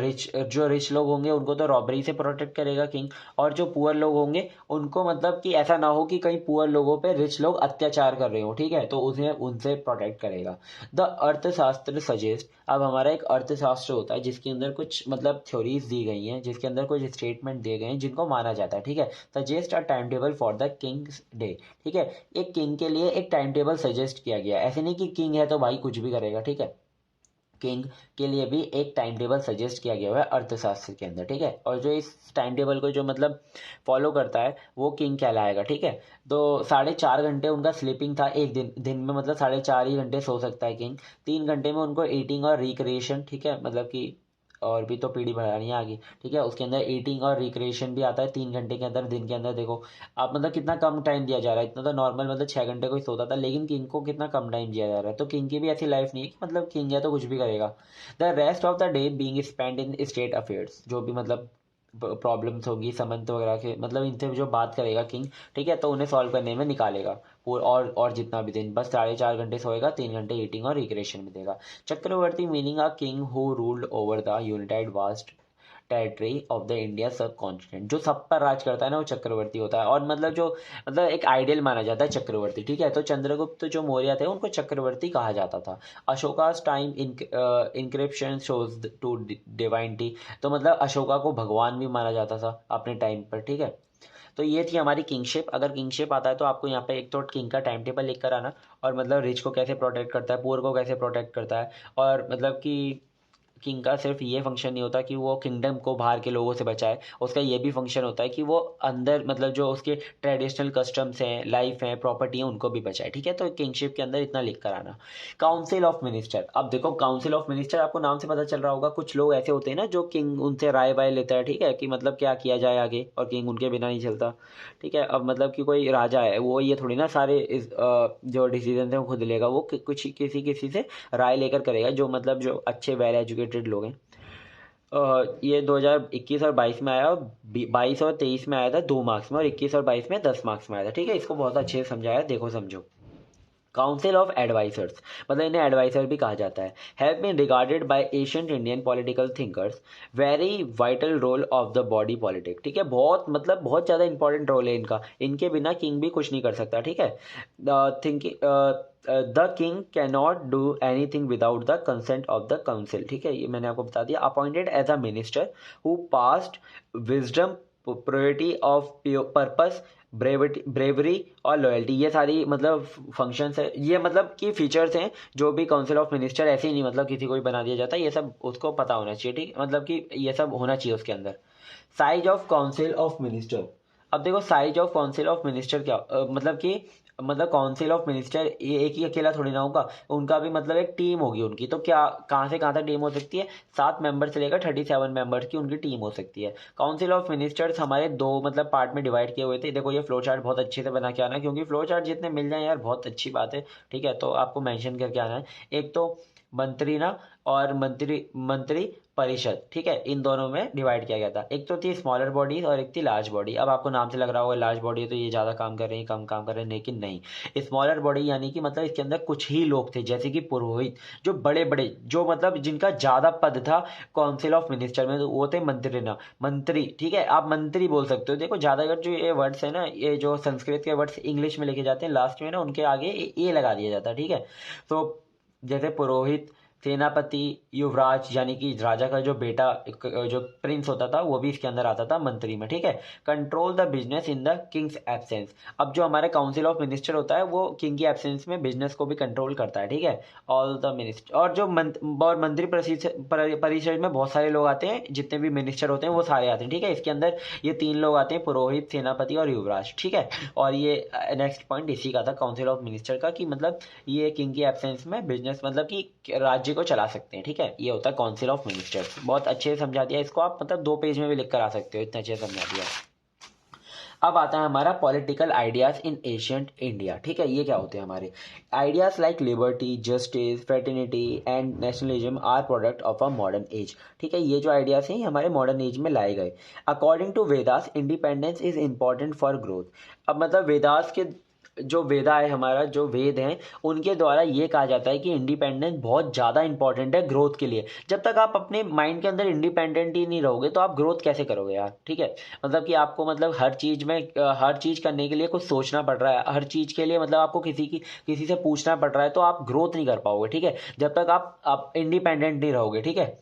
जो रिच लोग होंगे उनको तो रॉबरी से प्रोटेक्ट करेगा किंग, और जो पुअर लोग होंगे उनको मतलब कि ऐसा ना हो कि कहीं पुअर लोगों पे रिच लोग अत्याचार कर रहे हो, ठीक है, तो उसे उनसे प्रोटेक्ट करेगा। द अर्थशास्त्र सजेस्ट, अब हमारा एक अर्थशास्त्र होता है जिसके अंदर कुछ मतलब थ्योरीज दी गई हैं, जिसके अंदर कुछ स्टेटमेंट दिए गए हैं जिनको माना जाता है, ठीक है। Suggest a time table for the Kings day, ठीक है। एक किंग के लिए एक टाइम टेबल सजेस्ट किया गया है, ऐसे नहीं कि किंग है तो भाई कुछ भी करेगा, ठीक है। किंग के लिए भी एक टाइम टेबल सजेस्ट किया गया हुआ है अर्थशास्त्र के अंदर, ठीक है। और जो इस टाइम टेबल को जो मतलब फॉलो करता है वो किंग कहलाएगा, ठीक है। तो 4.5 घंटे उनका स्लीपिंग था एक दिन में, मतलब 4.5 ही घंटे सो सकता है किंग। 3 घंटे में उनको ईटिंग और रिक्रिएशन, ठीक है, मतलब कि और भी तो पीढ़ी बढ़ानी है आगे, ठीक है। उसके अंदर ईटिंग और रिक्रिएशन भी आता है 3 घंटे के अंदर, दिन के अंदर। देखो आप मतलब कितना कम टाइम दिया जा रहा है, इतना तो नॉर्मल मतलब 6 घंटे कोई सोता था, लेकिन किंग को कितना कम टाइम दिया जा रहा है। तो किंग की भी ऐसी लाइफ नहीं है कि मतलब किंग है तो कुछ भी करेगा। The rest of the day being spend in state affairs, जो भी मतलब प्रॉब्लम्स होगी समंत वगैरह के, मतलब इनसे जो बात करेगा किंग, ठीक है, तो उन्हें सॉल्व करने में निकालेगा और जितना भी दिन, बस 4.5 घंटे सोएगा, 3 घंटे ईटिंग और रिक्रिएशन में देगा। Chakravarti meaning a king who ruled over the united vast territory of the India subcontinent. जो सब पर राज करता है ना वो चक्रवर्ती होता है। और मतलब जो मतलब एक आइडियल माना जाता है चक्रवर्ती, ठीक है। तो चंद्रगुप्त जो मौर्य थे उनको चक्रवर्ती कहा जाता था। Ashoka's time inscription shows to divinity, तो मतलब अशोका को भगवान भी माना जाता था अपने टाइम पर, ठीक है। तो ये थी हमारी किंगशिप। अगर किंगशिप आता है तो आपको यहाँ पे एक तो किंग का टाइम टेबल लिख कर आना, और मतलब रिच को कैसे प्रोटेक्ट करता है, पुअर को कैसे प्रोटेक्ट करता है, और मतलब कि किंग का सिर्फ ये फंक्शन नहीं होता कि वो किंगडम को बाहर के लोगों से बचाए, उसका ये भी फंक्शन होता है कि वो अंदर मतलब जो उसके ट्रेडिशनल कस्टम्स हैं, लाइफ है, प्रॉपर्टी है, उनको भी बचाए, ठीक है। तो किंगशिप के अंदर इतना लिख कर आना। काउंसिल ऑफ मिनिस्टर, अब देखो काउंसिल ऑफ मिनिस्टर आपको नाम से पता चल रहा होगा, कुछ लोग ऐसे होते हैं ना जो किंग उनसे राय वाय लेता है, ठीक है, कि मतलब क्या किया जाए आगे, और किंग उनके बिना नहीं चलता, ठीक है। अब मतलब कि कोई राजा है, वो ये थोड़ी ना सारे जो डिसीजन है वो खुद लेगा, वो कुछ किसी किसी से राय लेकर करेगा, जो मतलब जो अच्छे वेल एजुकेटेड लोग हैं। ये 2021 और 22 में आया, 22 और 23 में आया था 2 मार्क्स में, और 21 और 22 में 10 मार्क्स में आया था, ठीक है। इसको बहुत अच्छे से समझाया, देखो समझो। काउंसिल ऑफ एडवाइजर्स, मतलब इन्हें एडवाइजर भी कहा जाता है, have been regarded by ancient Indian political thinkers very vital role of the body politic, ठीक है। बहुत मतलब बहुत ज़्यादा इंपॉर्टेंट रोल है इनका, इनके बिना किंग भी कुछ नहीं कर सकता, ठीक है। Thinking the king can not do anything without the consent of the council, ठीक है, ये मैंने आपको बता दिया। Appointed as a minister who past wisdom, purity of purpose, bravery और लॉयल्टी, ये सारी मतलब फंक्शंस है, ये मतलब कि फीचर्स हैं जो भी काउंसिल ऑफ मिनिस्टर, ऐसे ही नहीं मतलब किसी को भी बना दिया जाता है, ये सब उसको पता होना चाहिए, ठीक, मतलब कि ये सब होना चाहिए उसके अंदर। Size of council of minister, अब देखो size of council of minister क्या मतलब कि मतलब काउंसिल ऑफ मिनिस्टर ये एक ही अकेला थोड़ी ना होगा, उनका भी मतलब एक टीम होगी उनकी। तो क्या कहाँ से कहाँ तक टीम हो सकती है, 7 मेंबर से लेकर 37 मेंबर्स की उनकी टीम हो सकती है। काउंसिल ऑफ मिनिस्टर्स हमारे 2 मतलब पार्ट में डिवाइड किए हुए थे। देखो ये फ्लो चार्ट बहुत अच्छे से बना के आना, क्योंकि फ्लो चार्ट जितने मिल जाए यार बहुत अच्छी बात है, ठीक है। तो आपको मेंशन करके आना है। एक तो मंत्री ना, और मंत्री मंत्री परिषद, ठीक है, इन दोनों में डिवाइड किया गया था। एक तो थी स्मॉलर बॉडी और एक थी लार्ज बॉडी। अब आपको नाम से लग रहा होगा लार्ज बॉडी है तो ये ज़्यादा काम कर रहे हैं, कम काम कर रहे हैं, लेकिन नहीं। स्मॉलर बॉडी यानी कि मतलब इसके अंदर कुछ ही लोग थे, जैसे कि पुरोहित, जो बड़े बड़े जो मतलब जिनका ज़्यादा पद था काउंसिल ऑफ मिनिस्टर में, तो वो थे मंत्री ना, मंत्री, ठीक है, आप मंत्री बोल सकते हो। देखो ज़्यादातर जो ये वर्ड्स है ना, ये जो संस्कृत के वर्ड्स इंग्लिश में लिखे जाते हैं लास्ट में ना, उनके आगे ए लगा दिया जाता है, ठीक है। तो जैसे पुरोहित, सेनापति, युवराज यानी कि राजा का जो बेटा जो प्रिंस होता था वो भी इसके अंदर आता था मंत्री में, ठीक है। Control the business in the Kings absence, अब जो हमारे काउंसिल ऑफ मिनिस्टर होता है वो किंग की एब्सेंस में बिजनेस को भी कंट्रोल करता है, ठीक है। ऑल द मिनिस्टर, और जो और मंत्री परिषद में बहुत सारे लोग आते हैं, जितने भी मिनिस्टर होते हैं वो सारे आते हैं, ठीक है। इसके अंदर ये 3 लोग आते हैं, पुरोहित, सेनापति और युवराज, ठीक है। और ये नेक्स्ट पॉइंट इसी का था काउंसिल ऑफ मिनिस्टर का, कि मतलब ये किंग की एब्सेंस में बिजनेस मतलब कि राज्य को चला सकते हैं, ठीक है। ये होता है काउंसिल ऑफ मिनिस्टर्स। बहुत अच्छे से समझा दिया इसको, आप मतलब 2 पेज में भी लिख कर आ सकते हो, इतना अच्छे से समझा दिया। अब आता है हमारा political ideas in ancient India, ठीक है। ये क्या होते हैं हमारे ideas, like liberty, justice, fraternity and nationalism are product of a modern age, ठीक है। ये जो आइडियाज हैं हमारे मॉडर्न एज में लाए गए। According to Vedas independence is important for growth, अब मतलब वेदास के जो वेदा है हमारा, जो वेद हैं उनके द्वारा ये कहा जाता है कि इंडिपेंडेंस बहुत ज़्यादा इंपॉर्टेंट है ग्रोथ के लिए। जब तक आप अपने माइंड के अंदर इंडिपेंडेंट ही नहीं रहोगे तो आप ग्रोथ कैसे करोगे यार, ठीक है। मतलब कि आपको मतलब हर चीज़ में हर चीज़ करने के लिए कुछ सोचना पड़ रहा है, हर चीज़ के लिए मतलब आपको किसी से पूछना पड़ रहा है, तो आप ग्रोथ नहीं कर पाओगे, ठीक है, जब तक आप इंडिपेंडेंट नहीं रहोगे, ठीक है।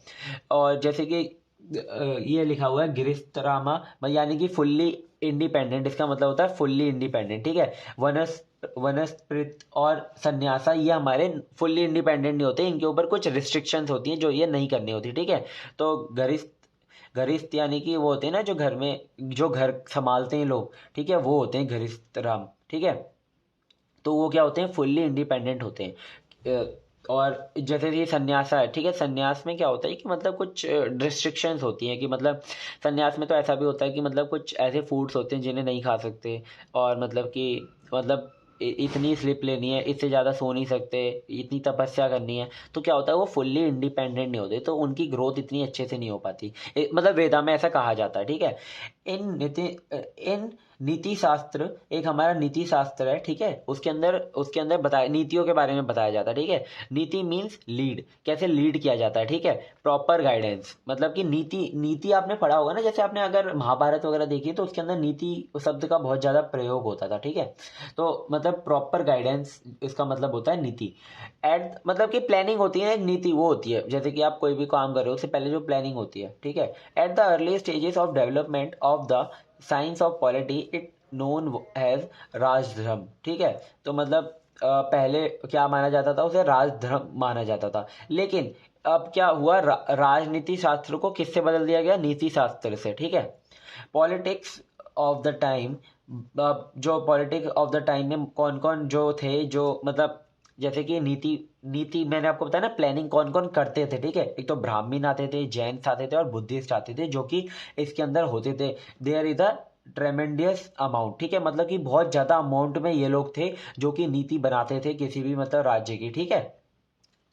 और जैसे कि ये लिखा हुआ है गिरिस्तरामा, यानी कि फुल्ली इंडिपेंडेंट, इसका मतलब होता है फुल्ली इंडिपेंडेंट, ठीक है। वनस्पति और सन्यासा ये हमारे फुल्ली इंडिपेंडेंट नहीं होते, इनके ऊपर कुछ रिस्ट्रिक्शंस होती हैं जो ये नहीं करनी होती, ठीक है। तो घरिस्त यानी कि वो होते हैं ना जो घर में जो घर संभालते हैं लोग, ठीक है, वो होते हैं घरिस्त राम, ठीक है। तो वो क्या होते हैं, फुल्ली इंडिपेंडेंट होते हैं। और जैसे कि संन्यासा है, ठीक है, संन्यास में क्या होता है कि मतलब कुछ रिस्ट्रिक्शंस होती हैं कि मतलब संन्यास में तो ऐसा भी होता है कि मतलब कुछ ऐसे फूड्स होते हैं जिन्हें नहीं खा सकते, और मतलब कि मतलब इतनी स्लिप लेनी है, इससे ज़्यादा सो नहीं सकते, इतनी तपस्या करनी है, तो क्या होता है वो फुल्ली इंडिपेंडेंट नहीं होते, तो उनकी ग्रोथ इतनी अच्छे से नहीं हो पाती। मतलब वेदा में ऐसा कहा जाता है, ठीक है। इन नीति शास्त्र, एक हमारा नीति शास्त्र है, ठीक है, उसके अंदर बताया, नीतियों के बारे में बताया जाता है, ठीक है। नीति मीन्स लीड, कैसे लीड किया जाता है, ठीक है। प्रॉपर गाइडेंस, मतलब कि नीति नीति आपने पढ़ा होगा ना, जैसे आपने अगर महाभारत वगैरह देखी तो उसके अंदर नीति शब्द का बहुत ज़्यादा प्रयोग होता था, ठीक है। तो मतलब प्रॉपर गाइडेंस इसका मतलब होता है नीति। एट मतलब कि प्लानिंग होती है, नीति वो होती है जैसे कि आप कोई भी काम कर रहे हो उससे पहले जो प्लानिंग होती है, ठीक है। At the early stages of development of the science of polity it known as rajdharma, ठीक है। तो मतलब पहले क्या माना जाता था, उसे राजधर्म माना जाता था, लेकिन अब क्या हुआ, राजनीति शास्त्र को किससे बदल दिया गया, नीति शास्त्र से, ठीक है। पॉलिटिक्स ऑफ द टाइम, जो पॉलिटिक्स ऑफ द टाइम में कौन कौन जो थे, जो मतलब जैसे कि नीति नीति मैंने आपको बताया ना, प्लानिंग कौन कौन करते थे, ठीक है। एक तो ब्राह्मण आते थे, जैन आते थे और बुद्धिस्ट आते थे, जो कि इसके अंदर होते थे। There is a tremendous amount, ठीक है, मतलब कि बहुत ज़्यादा अमाउंट में ये लोग थे जो कि नीति बनाते थे किसी भी मतलब राज्य की, ठीक है।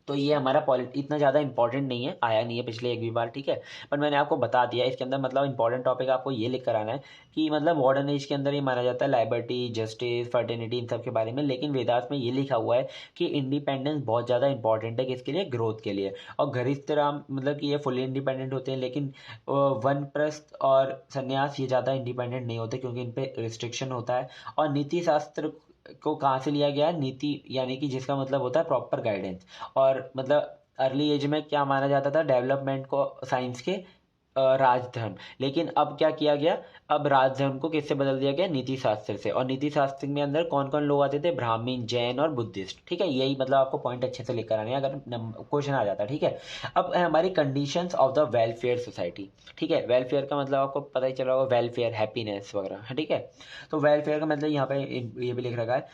तो ये हमारा पॉलिट इतना ज़्यादा इंपॉर्टेंट नहीं है, आया नहीं है पिछले एक भी बार, ठीक है। पर मैंने आपको बता दिया इसके अंदर, मतलब इंपॉर्टेंट टॉपिक आपको ये लिख कर आना है कि मतलब मॉडर्न एज के अंदर ये माना जाता है लाइबर्टी, जस्टिस, फर्टिनिटी, इन सब के बारे में, लेकिन वेदास में ये लिखा हुआ है कि इंडिपेंडेंस बहुत ज़्यादा इंपॉर्टेंट है, किसके लिए, ग्रोथ के लिए। और घरिष्ठ राम मतलब कि ये फुली इंडिपेंडेंट होते हैं, लेकिन वनप्रस्थ और संन्यास ये ज़्यादा इंडिपेंडेंट नहीं होते क्योंकि इन पे रिस्ट्रिक्शन होता है। और नीति शास्त्र को कहाँ से लिया गया है, नीति यानी कि जिसका मतलब होता है प्रॉपर गाइडेंस। और मतलब अर्ली एज में क्या माना जाता था, डेवलपमेंट को साइंस के राजधर्म, लेकिन अब क्या किया गया, अब राजधर्म को किससे बदल दिया गया, नीति शास्त्र से। और नीति शास्त्र में अंदर कौन कौन लोग आते थे, ब्राह्मण, जैन और बुद्धिस्ट, ठीक है। यही मतलब आपको पॉइंट अच्छे से लेकर आने हैं अगर क्वेश्चन आ जाता है, ठीक है। अब है हमारी conditions of the welfare society, ठीक है। वेलफेयर का मतलब आपको पता ही चला होगा, वेलफेयर, हैप्पीनेस वगैरह, ठीक है। तो वेलफेयर का मतलब यहाँ पे ये भी लिख रखा है,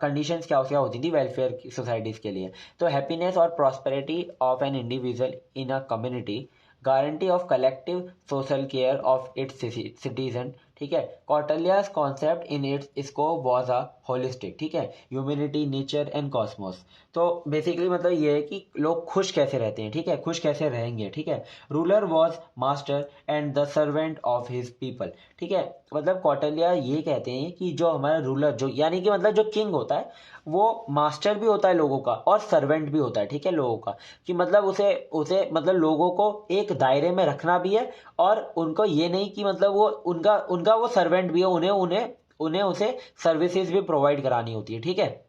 कंडीशंस क्या होती थी वेलफेयर सोसाइटीज़ के लिए। तो हैप्पीनेस और prosperity of an individual in a community, guarantee of collective social care of its citizen, ठीक है। Kautilya's concept in its scope was a holistic, ठीक है, ह्यूमैनिटी, नेचर एंड कॉस्मोस। तो बेसिकली मतलब ये है कि लोग खुश कैसे रहते हैं, ठीक है, खुश कैसे रहेंगे, ठीक है। Ruler was master and the servant of his people, ठीक है। मतलब कौटिल्य ये कहते हैं कि जो हमारा रूलर, जो यानी कि मतलब जो किंग होता है, वो मास्टर भी होता है लोगों का और सर्वेंट भी होता है, ठीक है, लोगों का। कि मतलब उसे उसे मतलब लोगों को एक दायरे में रखना भी है, और उनको ये नहीं कि मतलब वो उनका उनका वो सर्वेंट भी है, उन्हें उन्हें उन्हें उसे सर्विसेज भी प्रोवाइड करानी होती है, ठीक है।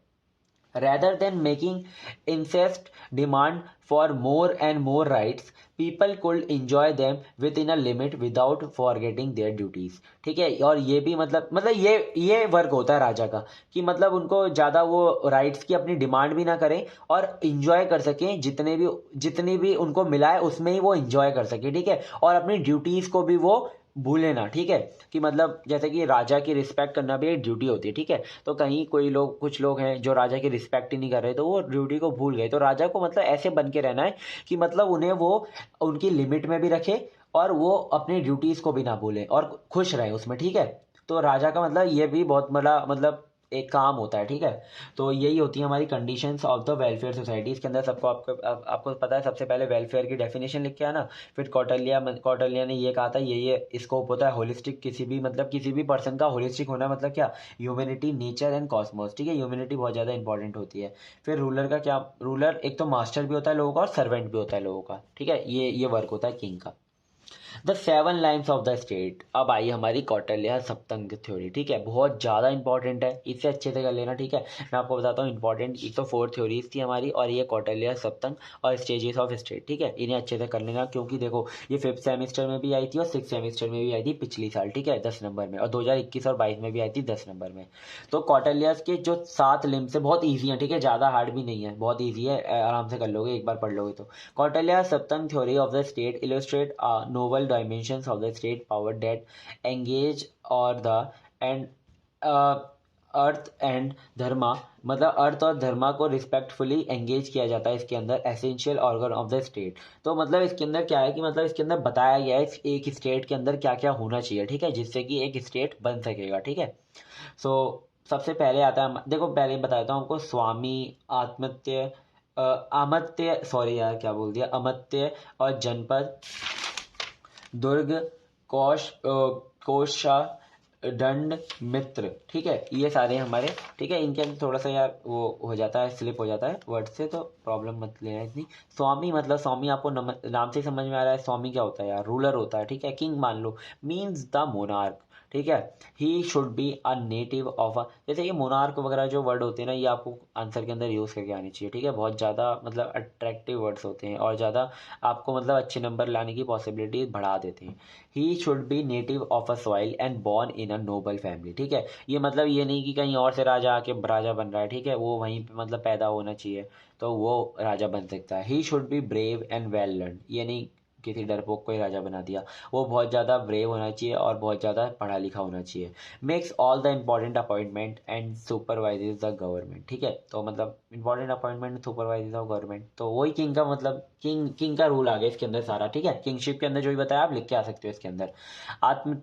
Rather than making incest demand for more and more rights, people could enjoy them within a limit without forgetting their duties, ठीक है। और ये भी मतलब ये वर्क होता है राजा का, कि मतलब उनको ज़्यादा वो राइट्स की अपनी डिमांड भी ना करें और इंजॉय कर सकें, जितनी भी उनको मिला है उसमें ही वो इंजॉय कर सके, ठीक है। और अपनी ड्यूटीज़ को भी वो भूले ना, ठीक है। कि मतलब जैसे कि राजा की रिस्पेक्ट करना भी एक ड्यूटी होती है, ठीक है। तो कहीं कोई लोग, कुछ लोग हैं जो राजा की रिस्पेक्ट ही नहीं कर रहे, तो वो ड्यूटी को भूल गए। तो राजा को मतलब ऐसे बन के रहना है कि मतलब उन्हें वो उनकी लिमिट में भी रखे, और वो अपनी ड्यूटीज़ को भी ना भूलें और खुश रहें उसमें, ठीक है। तो राजा का मतलब ये भी बहुत बड़ा मतलब एक काम होता है, ठीक है। तो यही होती है हमारी conditions of the welfare society. इसके अंदर सबको आपको पता है, सबसे पहले वेलफेयर की डेफिनेशन लिख के आना। फिर कौटिल्य ने ये कहा था, ये स्कोप होता है होलिस्टिक, किसी भी मतलब किसी भी पर्सन का होलिस्टिक होना मतलब क्या, ह्यूमैनिटी, नेचर एंड कॉस्मोस, ठीक है। ह्यूमैनिटी बहुत ज़्यादा इंपॉर्टेंट होती है। फिर रूलर का क्या, रूलर एक तो मास्टर भी होता है लोगों का और सर्वेंट भी होता है लोगों का, ठीक है। ये वर्क होता है किंग का। The seven lines of the state, अब आई हमारी कौटिल्य सप्तंग थ्योरी, ठीक है। बहुत ज़्यादा इंपॉर्टेंट है, इससे अच्छे से कर लेना, ठीक है। मैं आपको बताता हूँ इंपॉर्टेंट, एक तो 4 थ्योरीज थी हमारी, और ये कौटिल्य सप्तंग और स्टेजेस ऑफ स्टेट, ठीक है। इन्हें अच्छे से कर लेना, क्योंकि देखो ये 5th सेमेस्टर में भी आई थी और 6th सेमेस्टर में भी आई थी पिछली साल, ठीक है, 10 नंबर में, और 2021 और 22 में भी आई थी 10 नंबर में। तो कौटिल्य के जो 7 लिम्स है बहुत ईजी है, ठीक है, ज़्यादा हार्ड भी नहीं है, बहुत ईजी है, आराम से कर लोगे, एक बार पढ़ लोगे तो। Kautilya Saptam theory of the state illustrate novel dimensions of the state power that engage or the and uh, artha and dharma, मतलब अर्थ और धर्मा को रिस्पेक्टफुली एंगेज किया जाता है इसके अंदर essential organ of the state. तो मतलब इसके अंदर क्या है कि मतलब इसके अंदर बताया गया है एक स्टेट के अंदर क्या क्या होना चाहिए, ठीक है, जिससे कि एक स्टेट बन सकेगा, ठीक है। सो सबसे पहले आता है, देखो पहले बताता हूँ आपको, स्वामी, आत्मत्य, अमत्य, सॉरी यार क्या बोल दिया, अमत्य और जनपद, दुर्ग, कोश, कोशा, दंड, मित्र, ठीक है, ये सारे हमारे, ठीक है। इनके अंदर थोड़ा सा यार वो हो जाता है, स्लिप हो जाता है वर्ड से, तो प्रॉब्लम मत लेना इतनी। स्वामी मतलब, स्वामी आपको नाम से समझ में आ रहा है, स्वामी क्या होता है यार, रूलर होता है, ठीक है। किंग मान लो, मीन्स द मोनार्क, ठीक है। He should be a native of a, जैसे ये मोनार्क वगैरह जो वर्ड होते हैं ना, ये आपको आंसर के अंदर यूज़ करके आनी चाहिए, ठीक है। बहुत ज़्यादा मतलब अट्रैक्टिव वर्ड्स होते हैं और ज़्यादा आपको मतलब अच्छे नंबर लाने की पॉसिबिलिटी बढ़ा देते हैं। He should be native of a soil and born in a Nobel family, ठीक है। ये मतलब ये नहीं कि कहीं और से राजा आके राजा बन रहा है, ठीक है, वो वहीं पे मतलब पैदा होना चाहिए तो वो राजा बन सकता है। He should be brave and well learn, ये नहीं किसी डरपोक को ही राजा बना दिया, वो बहुत ज़्यादा ब्रेव होना चाहिए और बहुत ज़्यादा पढ़ा लिखा होना चाहिए। Makes all the important appointment and supervises the government, ठीक है। तो मतलब important appointment supervises the government, तो वही किंग का मतलब, किंग का रूल आ गया इसके अंदर सारा, ठीक है। किंगशिप के अंदर जो भी बताया आप लिख के आ सकते हो इसके अंदर। आत्म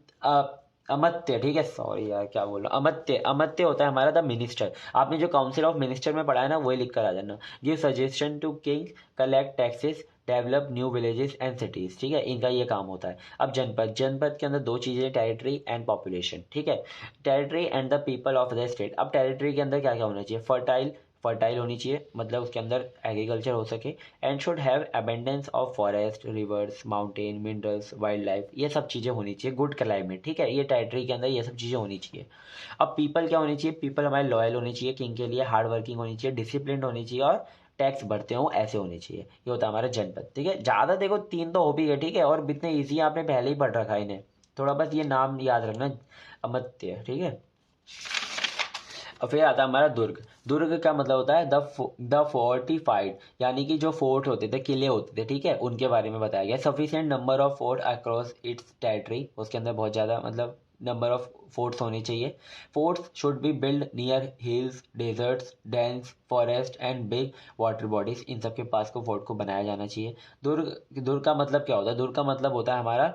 अमत्य, ठीक है, सॉरी यार क्या बोल रहा हूँ, अमत्य, अमत्य होता है हमारा द मिनिस्टर। आपने जो काउंसिल ऑफ मिनिस्टर में पढ़ा है ना, वही लिख कर आ जाना। Give suggestion to king, collect taxes, develop new villages and cities, ठीक है, इनका ये काम होता है। अब जनपद, जनपद के अंदर दो चीज़ें, टेरिटरी एंड पॉपुलेशन, ठीक है। Territory and the people of the state. अब टेरिटरी के अंदर क्या क्या होना चाहिए, फर्टाइल, फर्टाइल होनी चाहिए, मतलब उसके अंदर एग्रीकल्चर हो सके, and should have abundance of forest, reverse, mountain, minerals, wild life, ये सब चीज़ें होनी चाहिए, गुड क्लाइमेट, ठीक है, ये टेरिटरी के अंदर ये सब चीज़ें होनी चाहिए। अब पीपल क्या होनी चाहिए, पीपल हमारे लॉयल होनी चाहिए किंग के लिए, हार्ड वर्किंग होनी चाहिए, डिसिप्लिन होनी चाहिए और टैक्स भरते हो ऐसे होने चाहिए। ये होता है हमारा जनपद, ठीक है। ज़्यादा देखो तीन तो हो भी गए, ठीक है, और इतने ईजी आपने पहले ही पढ़ रखा है इन्हें, थोड़ा बस ये नाम याद रखना, अमत्य, ठीक है। और फिर आता है हमारा दुर्ग। दुर्ग का मतलब होता है द फोर्टिफाइड, यानी कि जो फोर्ट होते थे, किले होते थे, ठीक है, उनके बारे में बताया गया। Sufficient number of fort across its territory, उसके अंदर बहुत ज़्यादा मतलब नंबर ऑफ फोर्ट्स होने चाहिए। Forts should be build near hills, deserts, dense forest and big water bodies, इन सब के पास को फोर्ट को बनाया जाना चाहिए। दुर्ग, दुर्ग का मतलब क्या होता है, दुर्ग का मतलब होता है हमारा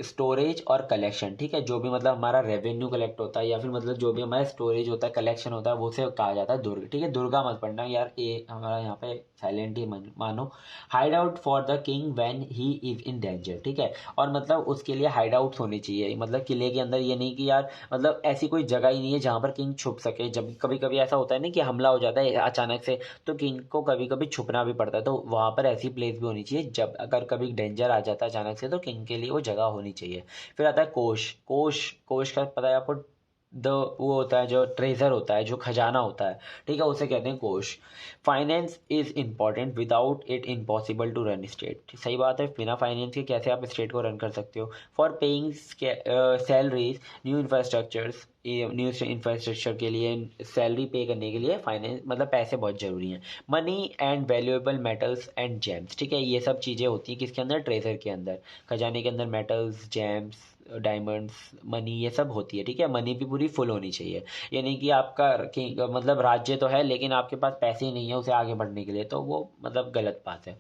स्टोरेज और कलेक्शन, ठीक है, जो भी मतलब हमारा रेवेन्यू कलेक्ट होता है या फिर मतलब जो भी हमारा स्टोरेज होता है, कलेक्शन होता है, वो से कहा जाता है दुर्ग, ठीक है। दुर्गा मत पढ़ना यार, ये हमारा यहाँ पे साइलेंट ही मानो। Hide out for the king when he is in danger, ठीक है, और मतलब उसके लिए हाइड आउट होनी चाहिए, मतलब किले के अंदर, ये नहीं कि यार मतलब ऐसी कोई जगह ही नहीं है जहाँ पर किंग छुप सके। जब कभी कभी ऐसा होता है ना कि हमला हो जाता है अचानक से, तो किंग को कभी कभी छुपना भी पड़ता है, तो वहाँ पर ऐसी प्लेस भी होनी चाहिए, जब अगर कभी डेंजर आ जाता है अचानक से तो किंग के लिए वो जगह होनी चाहिए। फिर आता है कोश, कोश, कोश का पता है आपको, द वो होता है जो ट्रेजर होता है, जो खजाना होता है, ठीक है, उसे कहते हैं कोश। Finance is important, without it impossible to run state, सही बात है, बिना फाइनेंस के कैसे आप स्टेट को रन कर सकते हो। For paying salaries, new infrastructures, new infrastructure के लिए सैलरी पे करने के लिए फाइनेंस मतलब पैसे बहुत ज़रूरी हैं। Money and valuable metals and James, ठीक है, ये सब चीज़ें होती हैं किसके अंदर, ट्रेजर के अंदर, खजाने के अंदर मेटल्स, जेम्स, डायमंड्स, मनी, ये सब होती है, ठीक है। मनी भी पूरी फुल होनी चाहिए, ये नहीं कि आपका मतलब राज्य तो है लेकिन आपके पास पैसे ही नहीं है उसे आगे बढ़ने के लिए, तो वो मतलब गलत बात है।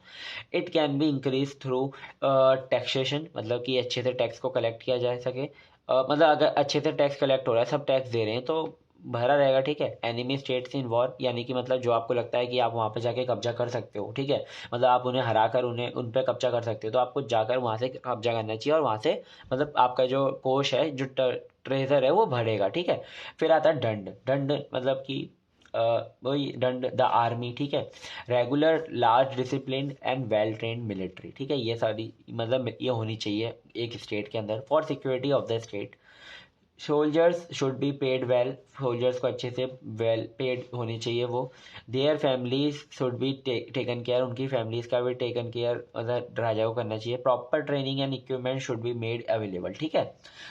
It can be increase through taxation, मतलब कि अच्छे से टैक्स को कलेक्ट किया जा सके। मतलब अगर अच्छे से टैक्स कलेक्ट हो रहा है, सब टैक्स दे रहे हैं तो भरा रहेगा, ठीक है। एनिमी स्टेट्स इन वॉर, यानी कि मतलब जो आपको लगता है कि आप वहाँ पे जाके कब्जा कर सकते हो, ठीक है, मतलब आप उन्हें हरा कर उन्हें उन पर कब्जा कर सकते हो, तो आपको जाकर वहाँ से कब्जा करना चाहिए और वहाँ से मतलब आपका जो कोष है, जो ट्रेजर है वो भरेगा, ठीक है। फिर आता है दंड, दंड मतलब कि वही दंड, द आर्मी, ठीक है, regular, large, discipline and well trained military, ठीक है, ये सारी मतलब ये होनी चाहिए एक स्टेट के अंदर for security of the state. Soldiers should be paid well, soldiers को अच्छे से वेल पेड होनी चाहिए वो। Their families should be taken care, उनकी फैमिलीज का भी टेकन केयर मतलब राजा को करना चाहिए। Proper training and equipment should be made available, ठीक है।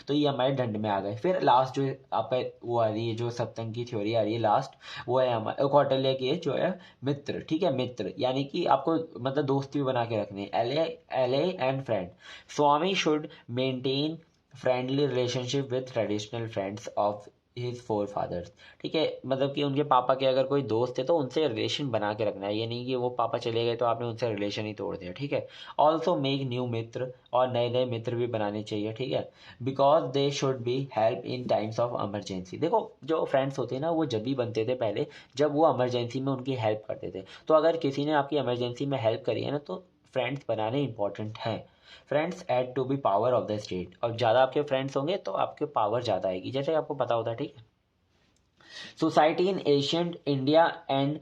तो ये हमारे दंड में आ गए। फिर लास्ट जो आपका वो आ रही है, जो सप्तंग की थ्योरी आ रही है लास्ट, वो है हमारे कौटिल्य की, जो है मित्र, ठीक है, मित्र यानी कि आपको मतलब दोस्ती भी बना के रखनी है, एले एंड फ्रेंड। स्वामी should maintain friendly relationship with traditional friends of his forefathers. ठीक है, मतलब कि उनके पापा के अगर कोई दोस्त है तो उनसे रिलेशन बना के रखना है, ये नहीं कि वो पापा चले गए तो आपने उनसे रिलेशन ही तोड़ दिया। ठीक है, ऑल्सो मेक न्यू मित्र, और नए नए मित्र भी बनाने चाहिए। ठीक है, because they should be help in times of emergency. देखो जो फ्रेंड्स होते हैं ना वो जब भी बनते थे पहले, जब वो इमरजेंसी में उनकी हेल्प करते थे। तो अगर किसी ने आपकी इमरजेंसी में हेल्प करी है ना, तो फ्रेंड्स बनाने इंपॉर्टेंट हैं। Friends add to be power of the state, और ज़्यादा आपके फ्रेंड्स होंगे तो आपके पावर ज़्यादा आएगी, जैसे आपको पता होता है। ठीक है, society in ancient India and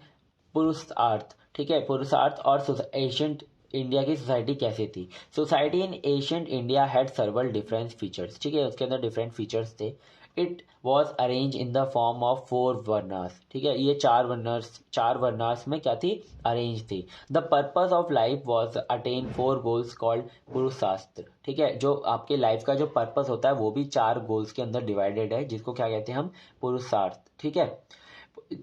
पुरुषार्थ। ठीक है, पुरुषार्थ और एशियंट इंडिया की सोसाइटी कैसी थी। Society in ancient India had several different features. ठीक है, उसके अंदर डिफरेंट फीचर्स थे। It was arrange in the form of four varnas. ठीक है, ये चार वर्नास में क्या थी, अरेंज थी। The purpose of life was attain four goals called purushartha. ठीक है, जो आपके लाइफ का जो पर्पस होता है वो भी चार गोल्स के अंदर डिवाइडेड है, जिसको क्या कहते हैं हम, पुरुषार्थ। ठीक है,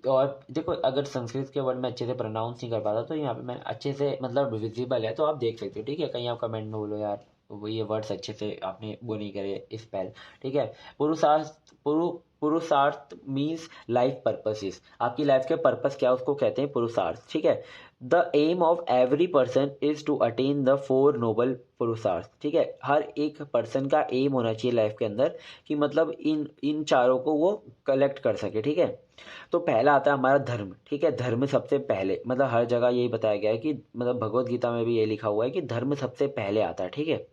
और देखो अगर संस्कृत के वर्ड में अच्छे से प्रोनाउंस नहीं कर पाता तो यहाँ पे मैं अच्छे से मतलब विजिबल है तो आप देख सकते हो। ठीक है, कहीं आप कमेंट में बोलो यार वो ये वर्ड्स अच्छे से आपने वो नहीं करे स्पेल। ठीक है, purushartha purushartha means life purposes. आपकी लाइफ के पर्पस क्या है उसको कहते हैं पुरुषार्थ। ठीक है, the aim of every person is to attain the four noble purushartha. ठीक है, हर एक पर्सन का एम होना चाहिए लाइफ के अंदर कि मतलब इन इन चारों को वो कलेक्ट कर सके। ठीक है, तो पहला आता है हमारा धर्म। ठीक है, धर्म सबसे पहले, मतलब हर जगह यही बताया गया है कि मतलब भगवत गीता में भी ये लिखा हुआ है कि धर्म सबसे पहले आता है। ठीक है,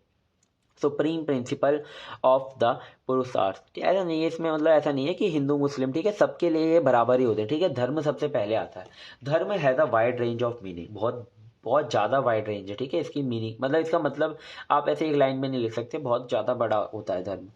सुप्रीम प्रिंसिपल ऑफ द पुरुषार्थ। ऐसा नहीं है इसमें, मतलब ऐसा नहीं है कि हिंदू मुस्लिम, ठीक है, सबके लिए ये बराबर ही होते हैं। ठीक है, धर्म सबसे पहले आता है। धर्म has a wide range of meaning, बहुत बहुत ज़्यादा वाइड रेंज है। ठीक है, इसकी मीनिंग मतलब इसका मतलब आप ऐसे एक लाइन में नहीं लिख सकते, बहुत ज़्यादा बड़ा होता है धर्म।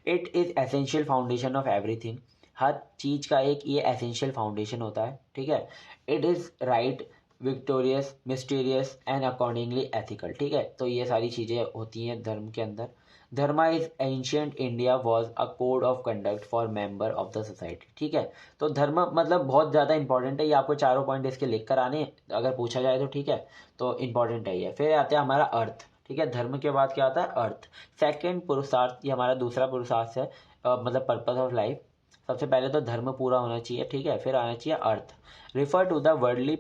It is essential foundation of everything, हर चीज़ का एक ये एसेंशियल फाउंडेशन होता है। ठीक है, it is right, victorious, mysterious and accordingly ethical. ठीक है, तो ये सारी चीज़ें होती हैं धर्म के अंदर। Dharma is ancient India was a code of conduct for member of the society. ठीक है, तो धर्म मतलब बहुत ज़्यादा इंपॉर्टेंट है, ये आपको चारों पॉइंट इसके लिख कर आने अगर पूछा जाए तो। ठीक है, तो इंपॉर्टेंट है ये। फिर आता है हमारा अर्थ। ठीक है, धर्म के बाद क्या आता है, अर्थ। सेकेंड पुरुषार्थ, ये हमारा दूसरा पुरुषार्थ है, मतलब पर्पज ऑफ लाइफ। सबसे पहले तो धर्म पूरा होना चाहिए। ठीक है, फिर आना चाहिए अर्थ। Refer to the worldly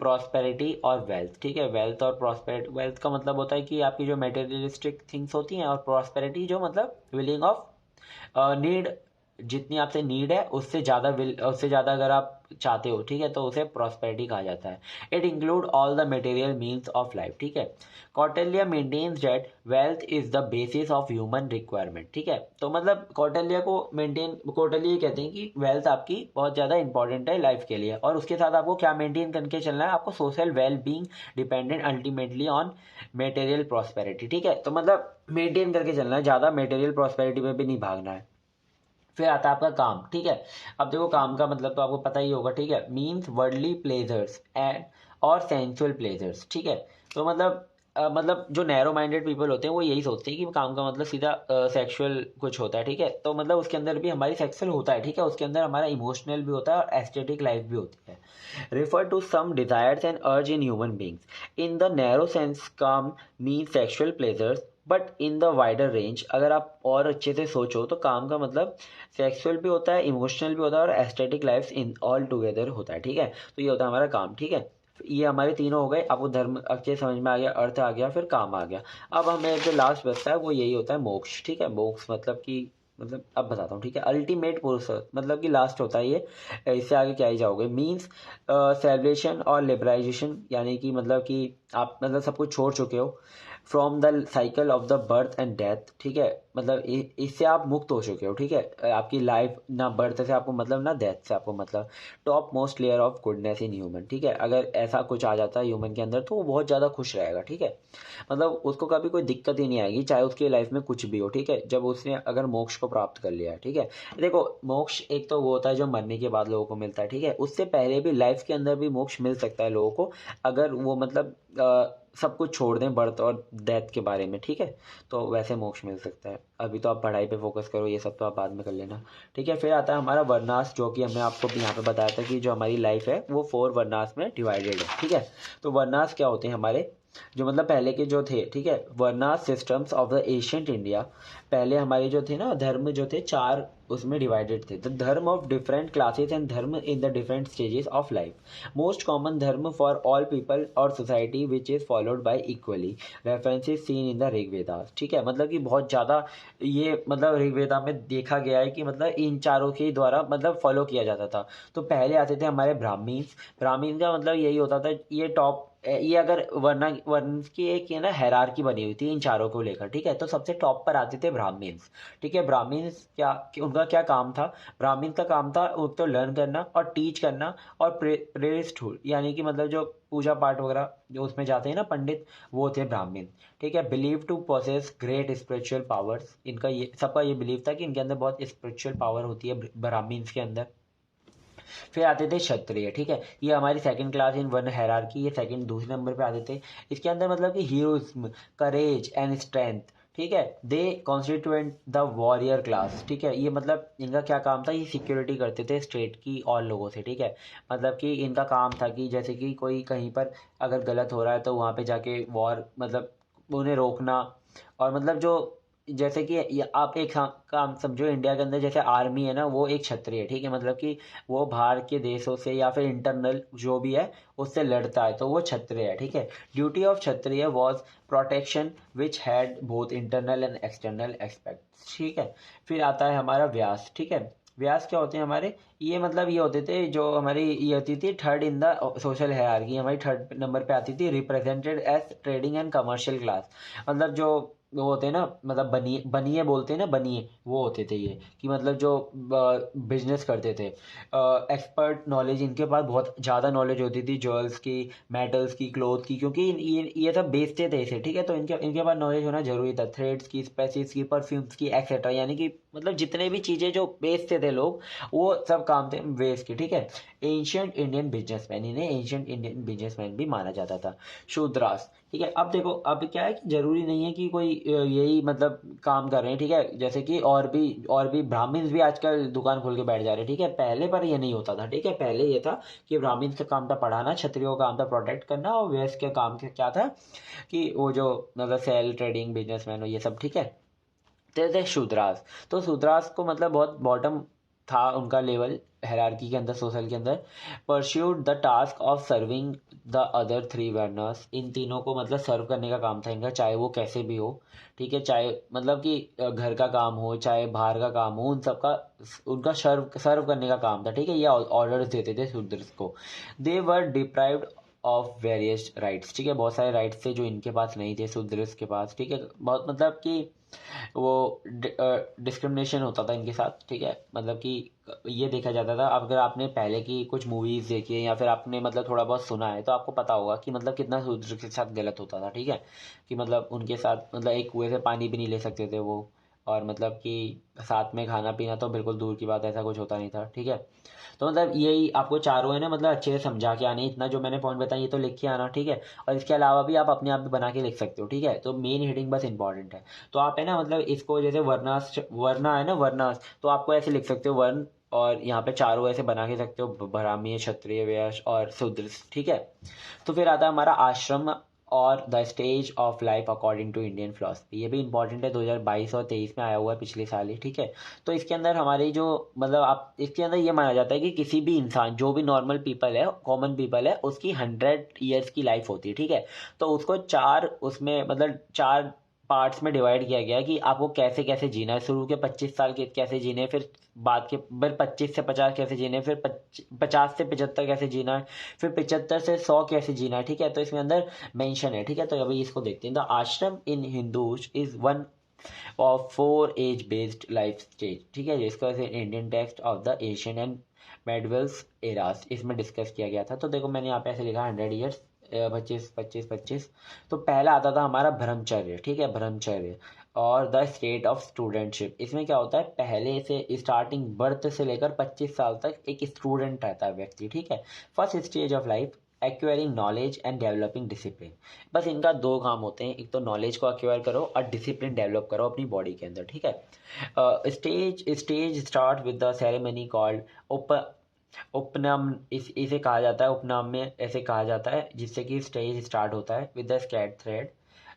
prosperity और वेल्थ। ठीक है, वेल्थ और प्रॉस्पेरिटी, वेल्थ का मतलब होता है कि आपकी जो मेटेरियलिस्टिक थिंग्स होती हैं, और प्रॉस्पेरिटी जो मतलब विलिंग ऑफ नीड, जितनी आपसे नीड है उससे ज़्यादा अगर आप चाहते हो। ठीक है, तो उसे प्रॉस्पेरिटी कहा जाता है। It include all the material means of life. ठीक है, Kautilya maintains that wealth is the basis of human requirement. ठीक है, तो मतलब कौटिल्य कहते हैं कि वेल्थ आपकी बहुत ज़्यादा इंपॉर्टेंट है लाइफ के लिए, और उसके साथ आपको क्या मेंटेन करके चलना है, आपको social well being dependent ultimately on material prosperity. ठीक है, तो मतलब मेंटेन करके चलना है, ज़्यादा मटेरियल प्रॉस्पेरिटी में भी नहीं भागना है। फिर आता है आपका काम। ठीक है, अब देखो काम का मतलब तो आपको पता ही होगा। ठीक है, मीन्स वर्ल्डली प्लेजर्स एंड और सेंसुअल प्लेजर्स। ठीक है, तो मतलब जो नैरो माइंडेड पीपल होते हैं वो यही सोचते हैं कि काम का मतलब सीधा सेक्सुअल कुछ होता है। ठीक है, तो मतलब उसके अंदर भी हमारी सेक्सुअल होता है। ठीक है, उसके अंदर हमारा इमोशनल भी होता है और एस्थेटिक लाइफ भी होती है। refer to some desires and urge in human beings. In the narrow sense, काम means sexual pleasures, but in the wider range अगर आप और अच्छे से सोचो तो काम का मतलब सेक्सुअल भी होता है, इमोशनल भी होता है और aesthetic life in all together होता है। ठीक है, तो ये होता है हमारा काम। ठीक है, ये हमारे तीनों हो गए। आपको धर्म अच्छे समझ में आ गया, अर्थ आ गया, फिर काम आ गया। अब हमें जो लास्ट बचता है वो यही होता है, मोक्ष। ठीक है, मोक्ष मतलब कि मतलब अब बताता हूँ। ठीक है, अल्टीमेट पुरुष मतलब कि लास्ट होता है ये, इससे आगे क्या ही जाओगे, मीन्स सेलिब्रेशन और लिबराइजेशन, यानी कि मतलब कि आप मतलब सब कुछ छोड़ चुके हो from the cycle of the birth and death. ठीक है, मतलब इससे आप मुक्त हो चुके हो। ठीक है, आपकी लाइफ ना बर्थ से आपको मतलब ना डेथ से आपको मतलब। Top most layer of goodness in human. ठीक है, अगर ऐसा कुछ आ जाता है ह्यूमन के अंदर तो वो बहुत ज़्यादा खुश रहेगा। ठीक है, मतलब उसको कभी कोई दिक्कत ही नहीं आएगी, चाहे उसकी लाइफ में कुछ भी हो। ठीक है, जब उसने अगर मोक्ष को प्राप्त कर लिया है। ठीक है, देखो मोक्ष एक तो वो होता है जो मरने के बाद लोगों को मिलता है। ठीक है, उससे पहले भी लाइफ के अंदर भी मोक्ष मिल सकता है लोगों को, अगर वो मतलब सब कुछ छोड़ दें बर्थ और डेथ के बारे में। ठीक है, तो वैसे मोक्ष मिल सकता है। अभी तो आप पढ़ाई पे फोकस करो, ये सब तो आप बाद में कर लेना। ठीक है, फिर आता है हमारा वर्नास, जो कि हमने आपको यहाँ पे बताया था कि जो हमारी लाइफ है वो 4 वर्नास में डिवाइडेड है। ठीक है, तो वर्नास क्या होते हैं हमारे, जो मतलब पहले के जो थे, ठीक है, varna systems of the ancient India, पहले हमारे जो थे ना धर्म जो थे चार उसमें डिवाइडेड थे, द धर्म of different classes and dharma in the different stages of life, most common dharma for all people और society which is followed by equally, references seen in the Rigvedas. ठीक है, मतलब कि बहुत ज़्यादा ये मतलब ऋग्वेदा में देखा गया है कि मतलब इन चारों के द्वारा मतलब फॉलो किया जाता था। तो पहले आते थे हमारे ब्राह्मीण्स, ब्राह्मीण का मतलब यही होता था, ये टॉप, ये अगर वर्ण की एक है ना हायरार्की बनी हुई थी इन चारों को लेकर। ठीक है, तो सबसे टॉप पर आते थे ब्राह्मीण्स। ठीक है, ब्राह्मीण्स क्या उनका क्या काम था, ब्राह्मीण का काम था एक तो लर्न करना और टीच करना और प्रेरिस्टहुड, यानी कि मतलब जो पूजा पाठ वगैरह जो उसमें जाते हैं ना पंडित, वो थे ब्राह्मीण। ठीक है, believe to possess great spiritual powers, इनका ये सबका ये बिलीव था कि इनके अंदर बहुत स्पिरिचुअल पावर होती है ब्राह्मीण्स के अंदर। फिर आते थे क्षत्रिय। ठीक है, ये हमारी second class in one hierarchy, ये सेकंड दूसरे नंबर पे आते थे। इसके अंदर मतलब कि हीरोइज्म, करेज एंड स्ट्रेंथ। ठीक है, दे कॉन्स्टिट्यूएंट द वॉरियर क्लास। ठीक है, ये मतलब इनका क्या काम था, ये सिक्योरिटी करते थे स्टेट की और लोगों से। ठीक है, मतलब कि इनका काम था कि जैसे कि कोई कहीं पर अगर गलत हो रहा है तो वहाँ पे जाके वॉर मतलब उन्हें रोकना। और मतलब जो जैसे कि आप एक काम समझो, इंडिया के अंदर जैसे आर्मी है ना, वो एक क्षत्रिय है। ठीक है, मतलब कि वो बाहर के देशों से या फिर इंटरनल जो भी है उससे लड़ता है, तो वो क्षत्रिय है। ठीक है, duty of Kshatriya was protection which had both internal and external aspect. ठीक है, फिर आता है हमारा व्यास। ठीक है, व्यास क्या होते हैं हमारे, ये मतलब ये होते थे जो हमारी ये होती थी third in the social hierarchy, हमारी थर्ड नंबर पे आती थी, represented as trading and commercial class. मतलब जो वो होते हैं ना, मतलब बनिए बनिए बोलते हैं ना, बनिए वो होते थे ये, कि मतलब जो बिजनेस करते थे। एक्सपर्ट नॉलेज, इनके पास बहुत ज़्यादा नॉलेज होती थी ज्वेल्स की, मेटल्स की, क्लोथ की, क्योंकि ये सब बेचते थे इसे। ठीक है, तो इनके इनके पास नॉलेज होना जरूरी था, थ्रेड्स की, स्पेसिस की, परफ्यूम्स की एक्सेट्रा, यानी कि मतलब जितने भी चीज़ें जो बेचते थे लोग, वो सब काम थे वेस्ट के। ठीक है, एंशियंट इंडियन बिजनेसमैन, इन्हें एंशियंट इंडियन बिजनेसमैन भी माना जाता था। शूद्रास। ठीक है, अब देखो अब क्या है कि जरूरी नहीं है कि कोई यही मतलब काम कर रहे हैं। ठीक है, जैसे कि और भी ब्राह्मण्स भी आजकल दुकान खोल के बैठ जा रहे हैं। ठीक है, पहले पर ये नहीं होता था। ठीक है, पहले ये था कि ब्राह्मण्स का काम था पढ़ाना, क्षत्रियों का काम था प्रोटेक्ट करना, और वैश्य का काम क्या था कि वो जो मतलब सेल ट्रेडिंग बिजनेसमैन हो ये सब। ठीक है, थे शूद्रास। तो शूद्रास को मतलब बहुत बॉटम था उनका लेवल हायरार्की के अंदर, सोशल के अंदर। Pursued the task of serving the other three varnas, इन तीनों को मतलब सर्व करने का काम था इनका, चाहे वो कैसे भी हो। ठीक है, चाहे मतलब कि घर का काम हो चाहे बाहर का काम हो, उन सबका उनका सर्व सर्व करने का काम था। ठीक है, ये ऑर्डर्स देते थे शूद्रस को। दे वर डिप्राइव्ड ऑफ वेरियस राइट्स। ठीक है, बहुत सारे राइट्स थे जो इनके पास नहीं थे शूद्रस के पास। ठीक है, बहुत मतलब कि वो डिस्क्रिमिनेशन होता था इनके साथ। ठीक है, मतलब कि ये देखा जाता था, अब अगर आपने पहले की कुछ मूवीज देखी है या फिर आपने मतलब थोड़ा बहुत सुना है तो आपको पता होगा कि मतलब कितना शूद्र के साथ गलत होता था। ठीक है, कि मतलब उनके साथ मतलब एक कुएं से पानी भी नहीं ले सकते थे वो, और मतलब कि साथ में खाना पीना तो बिल्कुल दूर की बात, ऐसा कुछ होता नहीं था। ठीक है, तो मतलब यही आपको चारों है ना मतलब अच्छे से समझा के आने, इतना जो मैंने पॉइंट बताया ये तो लिख के आना। ठीक है, और इसके अलावा भी आप अपने आप भी बना के लिख सकते हो। ठीक है, तो मेन हेडिंग बस इंपॉर्टेंट है। तो आप है ना मतलब इसको जैसे वर्णास, वर्णा है ना वर्णास, तो आपको ऐसे लिख सकते हो वर्ण, और यहाँ पे चारों ऐसे बना के सकते हो, ब्राह्मण, क्षत्रिय, वैश्य और शूद्र। ठीक है, तो फिर आता है हमारा आश्रम और the stage of life according to Indian philosophy, ये भी इंपॉर्टेंट है, 2022 और 23 में आया हुआ है, पिछले साल ही। ठीक है, तो इसके अंदर हमारी जो मतलब आप इसके अंदर ये माना जाता है कि किसी भी इंसान जो भी नॉर्मल पीपल है, कॉमन पीपल है, उसकी 100 ईयर्स की लाइफ होती है। ठीक है, तो उसको चार उसमें मतलब चार पार्ट्स में डिवाइड किया गया है कि आपको कैसे कैसे जीना है। शुरू के 25 साल के कैसे जीने, फिर बाद के 25 से 50 कैसे जीने, फिर 50 से 75 कैसे जीना है, फिर 75 से 100 कैसे जीना है। ठीक है, तो इसमें अंदर मेंशन है। ठीक है, तो अभी इसको देखते हैं। The ashram in Hindus is one of 4 age based life stage. ठीक है, जिसको Indian text of the Asian and medievals eras इसमें डिस्कस किया गया था। तो देखो मैंने यहाँ पे ऐसे लिखा 100 ईयर्स, 25 25 25। तो पहला आता था हमारा ब्रह्मचर्य। ठीक है, ब्रह्मचर्य और द स्टेट ऑफ स्टूडेंटशिप। इसमें क्या होता है, पहले से स्टार्टिंग बर्थ से लेकर 25 साल तक एक स्टूडेंट रहता है व्यक्ति। ठीक है, first stage of life acquiring knowledge and developing discipline. बस इनका दो काम होते हैं, एक तो नॉलेज को एक्वायर करो और डिसिप्लिन डेवलप करो अपनी बॉडी के अंदर। ठीक है, stage start with the ceremony called उपनाम इसे कहा जाता है, उपनाम में ऐसे कहा जाता है, जिससे कि स्टेज स्टार्ट होता है with the sacred thread.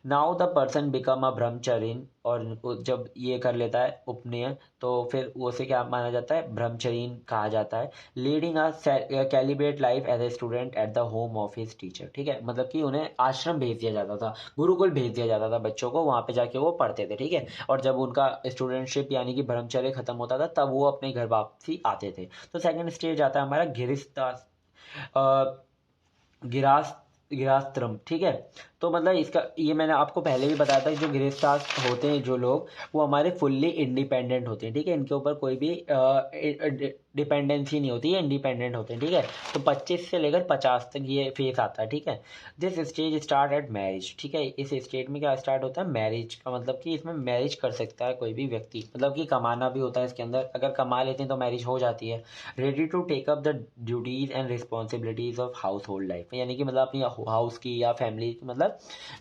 Now the person become a brahmacharin, और जब ये कर लेता है उपनयन, तो फिर उसे क्या माना जाता है, ब्रह्मचरीन कहा जाता है। Leading a calibrate life as a student at the home of his teacher, ठीक है, मतलब कि उन्हें आश्रम भेज दिया जाता था, गुरुकुल भेज दिया जाता था बच्चों को, वहाँ पे जाके वो पढ़ते थे, ठीक है। और जब उनका स्टूडेंटशिप यानी कि ब्रह्मचर्य खत्म होता था, तब वो अपने घर वापसी आते थे। तो सेकंड स्टेज आता है हमारा गिरास गिरास्त्रम, ठीक है। तो मतलब इसका ये मैंने आपको पहले भी बताया था कि जो गृहस्थ होते हैं जो लोग, वो हमारे फुल्ली इंडिपेंडेंट होते हैं, ठीक है, इनके ऊपर कोई भी डिपेंडेंसी नहीं होती है, इंडिपेंडेंट होते हैं, ठीक है। तो 25 से लेकर 50 तक ये फेस आता है, ठीक है। This stage start at marriage, ठीक है, इस स्टेज में क्या स्टार्ट होता है, मैरिज का, मतलब कि इसमें मैरिज कर सकता है कोई भी व्यक्ति, मतलब कि कमाना भी होता है इसके अंदर, अगर कमा लेते हैं तो मैरिज हो जाती है। Ready to take up the duties and responsibilities of household life, यानी कि मतलब अपनी हाउस की या फैमिली की, मतलब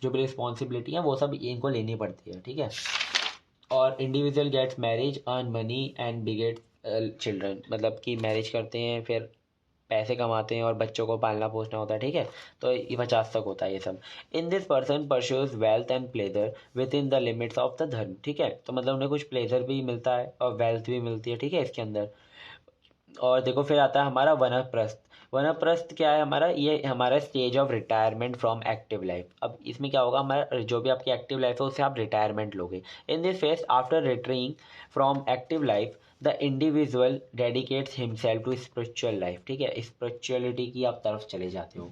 जो भी रिस्पॉन्सिबिलिटी है वो सब इनको लेनी पड़ती है, ठीक है। और individual gets marriage, earn money and beget children, मतलब कि मैरिज करते हैं, फिर पैसे कमाते हैं और बच्चों को पालना पोसना होता है, ठीक है। तो ये 50 तक होता है ये सब। In this person pursues wealth and pleasure with in the limits of the धर्म, ठीक है, तो मतलब उन्हें कुछ प्लेजर भी मिलता है और वेल्थ भी मिलती है, ठीक है, इसके अंदर। और देखो फिर आता है हमारा वनप्रस्थ। वनप्रस्थ क्या है हमारा, ये हमारा stage of retirement from active life. अब इसमें क्या होगा, हमारा जो भी आपकी एक्टिव लाइफ है उससे आप रिटायरमेंट लोगे। In this phase after retiring from active life the individual dedicates himself to spiritual life, ठीक है, स्पिरिचुअलिटी की आप तरफ चले जाते हो।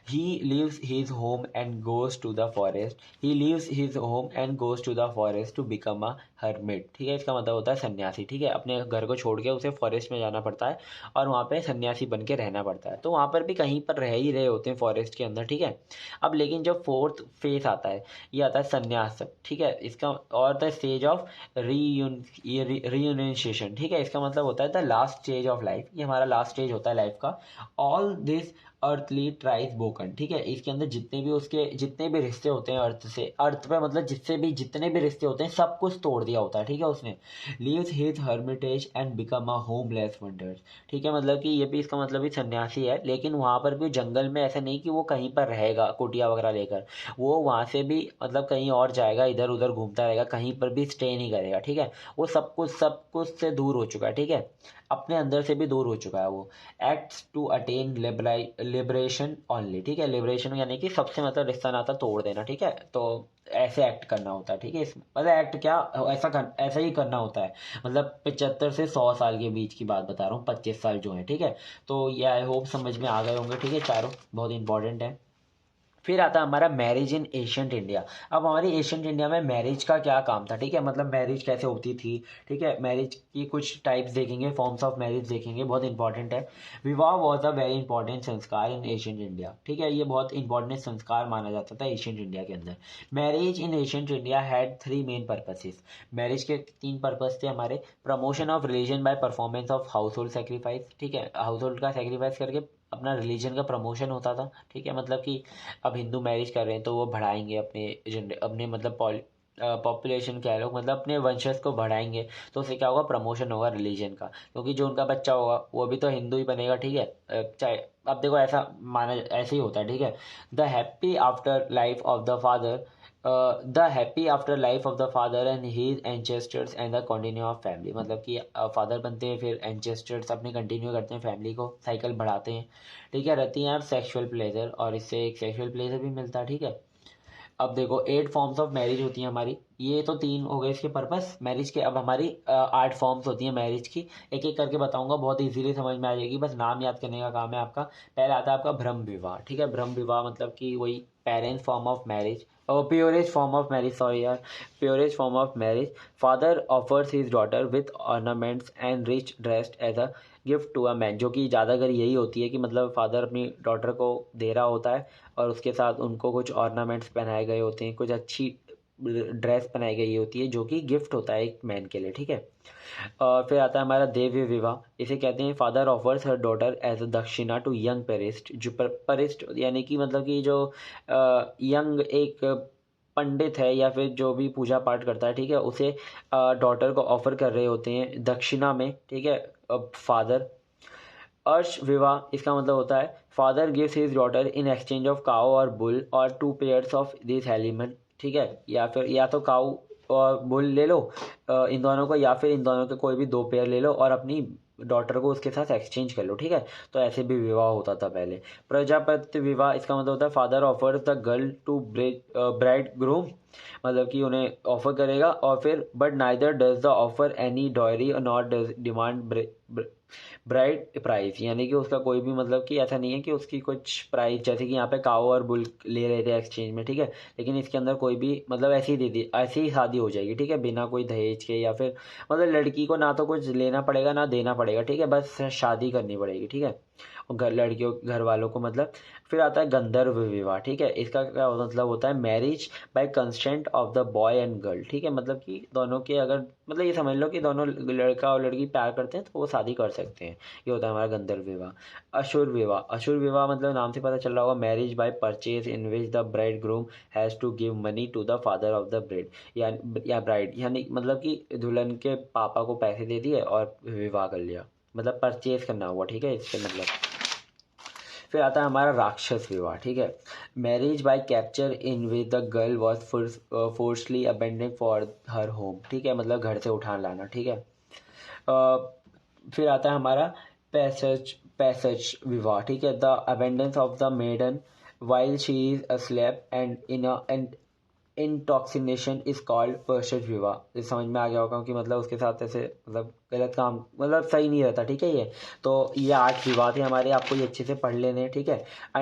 He leaves his home and goes to the forest, he leaves his home and goes to the forest to become a hermit, ठीक है, इसका मतलब होता है सन्यासी, ठीक है, अपने घर को छोड़ के उसे फॉरेस्ट में जाना पड़ता है और वहाँ पे सन्यासी बन के रहना पड़ता है। तो वहाँ पर भी कहीं पर रह ही रहे होते हैं फॉरेस्ट के अंदर, ठीक है। अब लेकिन जो फोर्थ फेज आता है, ये आता है सन्यास, ठीक है, इसका और द स्टेज ऑफ रीयूनाइजेशन, ठीक है, इसका मतलब होता है the last stage of life, ये हमारा लास्ट स्टेज होता है लाइफ का। All this earthly tries Bokan, ठीक है, इसके अंदर जितने भी रिश्ते होते हैं अर्थ से, अर्थ पे मतलब जिससे भी जितने भी रिश्ते होते हैं सब कुछ तोड़ दिया होता है, ठीक है उसने। Leaves his Hermitage and become a homeless wonders, ठीक है, मतलब कि ये भी इसका मतलब भी सन्यासी है, लेकिन वहाँ पर भी जंगल में ऐसा नहीं कि वो कहीं पर रहेगा कुटिया वगैरह लेकर, वो वहाँ से भी मतलब कहीं और जाएगा, इधर उधर घूमता रहेगा, कहीं पर भी स्टे नहीं करेगा, ठीक है। वो सब कुछ से दूर हो चुका है, ठीक है, अपने अंदर से भी दूर हो चुका है वो। Acts to attain liberation only, ठीक है, लिबरेशन यानी कि सबसे मतलब रिश्ता नाता तोड़ देना, ठीक है। तो ऐसे एक्ट करना होता है, ठीक है, मतलब एक्ट क्या, ऐसा ही करना होता है, मतलब 75 से 100 साल के बीच की बात बता रहा हूँ, 25 साल जो है, ठीक है। तो ये आई होप समझ में आ गए होंगे, ठीक है, चारों बहुत इंपॉर्टेंट है। फिर आता है हमारा मैरिज इन एशियंट इंडिया। अब हमारी एशियंट इंडिया में मैरिज का क्या काम था, ठीक है, मतलब मैरिज कैसे होती थी, ठीक है, मैरिज की कुछ टाइप्स देखेंगे, फॉर्म्स ऑफ मैरिज देखेंगे, बहुत इंपॉर्टेंट है। विवाह वॉज अ वेरी इंपॉर्टेंट संस्कार इन एशियंट इंडिया, ठीक है, ये बहुत इंपॉर्टेंट संस्कार माना जाता था एशियंट इंडिया के अंदर। Marriage in ancient India had 3 main purposes, marriage के 3 पर्पस थे हमारे। Promotion of religion by performance of household sacrifice, ठीक है, हाउस होल्ड का सेक्रीफाइस करके अपना रिलीजन का प्रमोशन होता था, ठीक है, मतलब कि अब हिंदू मैरिज कर रहे हैं तो वो बढ़ाएंगे अपने मतलब पॉपुलेशन कह लो, मतलब अपने वंशज को बढ़ाएंगे, तो उससे क्या होगा, प्रमोशन होगा रिलीजन का, क्योंकि जो उनका बच्चा होगा वो भी तो हिंदू ही बनेगा, ठीक है। चाहे अब देखो ऐसा माना ऐसे ही होता है, ठीक है। The happy after life of the father the happy after life of the father and his ancestors and the continue of family, मतलब कि फादर बनते हैं, फिर एंचेस्टर्स अपने कंटिन्यू करते हैं फैमिली को, साइकिल बढ़ाते हैं, ठीक है, रहती हैं आप सेक्सुअल प्लेजर, और इससे एक सेक्सुअल प्लेजर भी मिलता है, ठीक है। अब देखो 8 फॉर्म्स ऑफ मैरिज होती हैं हमारी, ये तो 3 हो गए इसके पर्पस मैरिज के। अब हमारी 8 फॉर्म्स होती हैं मैरिज की, एक एक करके बताऊंगा, बहुत इजीली समझ में आ जाएगी, बस नाम याद करने का काम है आपका। पहला आता है आपका ब्रह्म विवाह, ठीक है, ब्रह्म विवाह मतलब कि वही पेरेंट्स फॉर्म ऑफ मैरिज, और प्योरेज फॉर्म ऑफ मैरिज, सॉरी यार, प्योरेज form of marriage. Father offers his daughter with ornaments and rich dressed as a gift to a man, जो कि ज़्यादातर यही होती है कि मतलब फादर अपनी डॉटर को दे रहा होता है और उसके साथ उनको कुछ ऑर्नामेंट्स पहनाए गए होते हैं, कुछ अच्छी ड्रेस पहनाई गई होती है, जो कि गिफ्ट होता है एक मैन के लिए, ठीक है। और फिर आता है हमारा देव्य विवाह, इसे कहते हैं father offers her daughter as a dakshina to young पेरिस्ट, जो परिस्ट यानी कि मतलब कि जो यंग एक पंडित है या फिर जो भी पूजा पाठ करता है, ठीक है, उसे डॉटर को ऑफर कर रहे होते हैं दक्षिणा में, ठीक है, फादर। अर्श विवाह, इसका मतलब होता है father gives his daughter in exchange of cow और बुल और two pairs of this element, ठीक है, या फिर या तो काउ और बुल ले लो इन दोनों को, या फिर इन दोनों के कोई भी दो पेयर ले लो और अपनी डॉटर को उसके साथ एक्सचेंज कर लो, ठीक है। तो ऐसे भी विवाह होता था पहले। प्रजापति विवाह, इसका मतलब होता है father offers the girl to bridegroom, मतलब कि उन्हें ऑफर करेगा और फिर but neither does the offer any dowry not does demand bride price, यानी कि उसका कोई भी मतलब कि ऐसा नहीं है कि उसकी कुछ प्राइस, जैसे कि यहाँ पे काओ और बुल ले रहे थे एक्सचेंज में, ठीक है, लेकिन इसके अंदर कोई भी मतलब ऐसे ही दे दी, ऐसे ही शादी हो जाएगी, ठीक है, बिना कोई दहेज के, या फिर मतलब लड़की को ना तो कुछ लेना पड़ेगा ना देना पड़ेगा, ठीक है, बस शादी करनी पड़ेगी, ठीक है, और लड़कियों घर वालों को मतलब। फिर आता है गंधर्व विवाह, ठीक है, इसका क्या मतलब होता है marriage bye consent of the boy and girl, ठीक है, मतलब कि दोनों के अगर मतलब ये समझ लो कि दोनों लड़का और लड़की प्यार करते हैं तो वो शादी कर सकते हैं, ये होता है हमारा गंधर्व विवाह। असुर विवाह, असुर विवाह मतलब नाम से पता चल रहा होगा marriage by purchase in which the bridegroom has to give money to the father of the bride, या ब्राइड, यानी मतलब कि दुल्हन के पापा को पैसे दे दिए और विवाह कर लिया, मतलब परचेज करना हुआ, ठीक है, इसके मतलब। फिर आता है हमारा राक्षस विवाह, ठीक है, marriage by capture in which the girl was forcibly abducted for her home, ठीक है, मतलब घर से उठा लाना, ठीक है। फिर आता है हमारा पैसेज पैसेज विवाह, ठीक है, द अबेंडेंस of the maiden while she is asleep and in and intoxication is called पैसेज विवाह, ये समझ में आ गया होगा कि मतलब उसके साथ ऐसे मतलब गलत काम मतलब सही नहीं रहता, ठीक है। ये तो ये 8 विवाह थे हमारे, आपको ये अच्छे से पढ़ लेने हैं, ठीक है।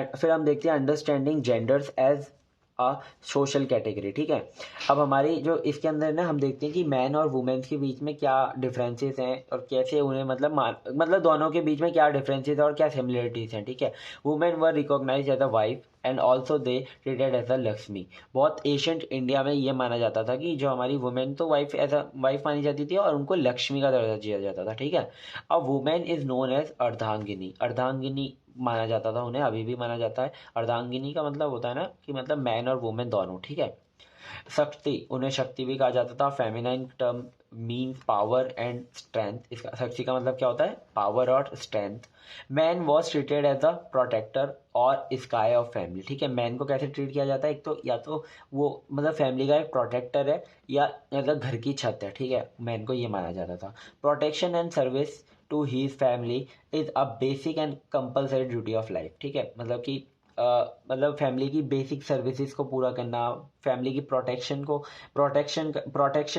फिर हम देखते हैं understanding genders as a social category, ठीक है। अब हमारी जो इसके अंदर ना हम देखते हैं कि मैन और वुमेन्स के बीच में क्या डिफरेंसेस हैं और कैसे उन्हें मतलब दोनों के बीच में क्या डिफरेंसेस हैं और क्या सिमिलरिटीज हैं, ठीक है। Women were recognize as a wife and also they treated as a Lakshmi. बहुत एशियंट इंडिया में ये माना जाता था कि जो हमारी वुमेन तो वाइफ एज अ वाइफ मानी जाती थी और उनको लक्ष्मी का दर्जा दिया जाता था, ठीक है। अब वुमेन इज नोन एज अर्धांगिनी, अर्धांगिनी माना जाता था उन्हें, अभी भी माना जाता है। अर्धांगिनी का मतलब होता है ना कि मतलब मैन और वुमेन दोनों, ठीक है। शक्ति, उन्हें शक्ति भी कहा जाता था। Feminine term means power and strength, इसका शक्ति का मतलब क्या होता है पावर और strength. Man was treated as a protector और स्काई ऑफ फैमिली, ठीक है। मैन को कैसे ट्रीट किया जाता है, एक तो या तो वो मतलब फैमिली का एक प्रोटेक्टर है या मतलब घर की छत है, ठीक है, मैन को ये माना जाता था। Protection and service to his family is a basic and compulsory duty of life, ठीक है, मतलब कि मतलब फैमिली की बेसिक सर्विसेज को पूरा करना, फैमिली की प्रोटेक्शन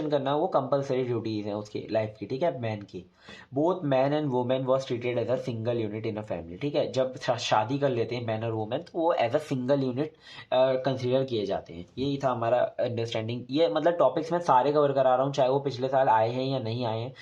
करना वो कंपलसरी ड्यूटीज हैं उसकी लाइफ की, ठीक है, मैन की। Both man and women was treated as a single unit in a family, ठीक है। जब शादी कर लेते हैं मैन और वुमेन तो वो as a single unit consider किए जाते हैं। यही था हमारा अंडरस्टैंडिंग। ये मतलब टॉपिक्स मैं सारे कवर करा रहा हूँ, चाहे वो पिछले साल आए हैं या नहीं आए हैं,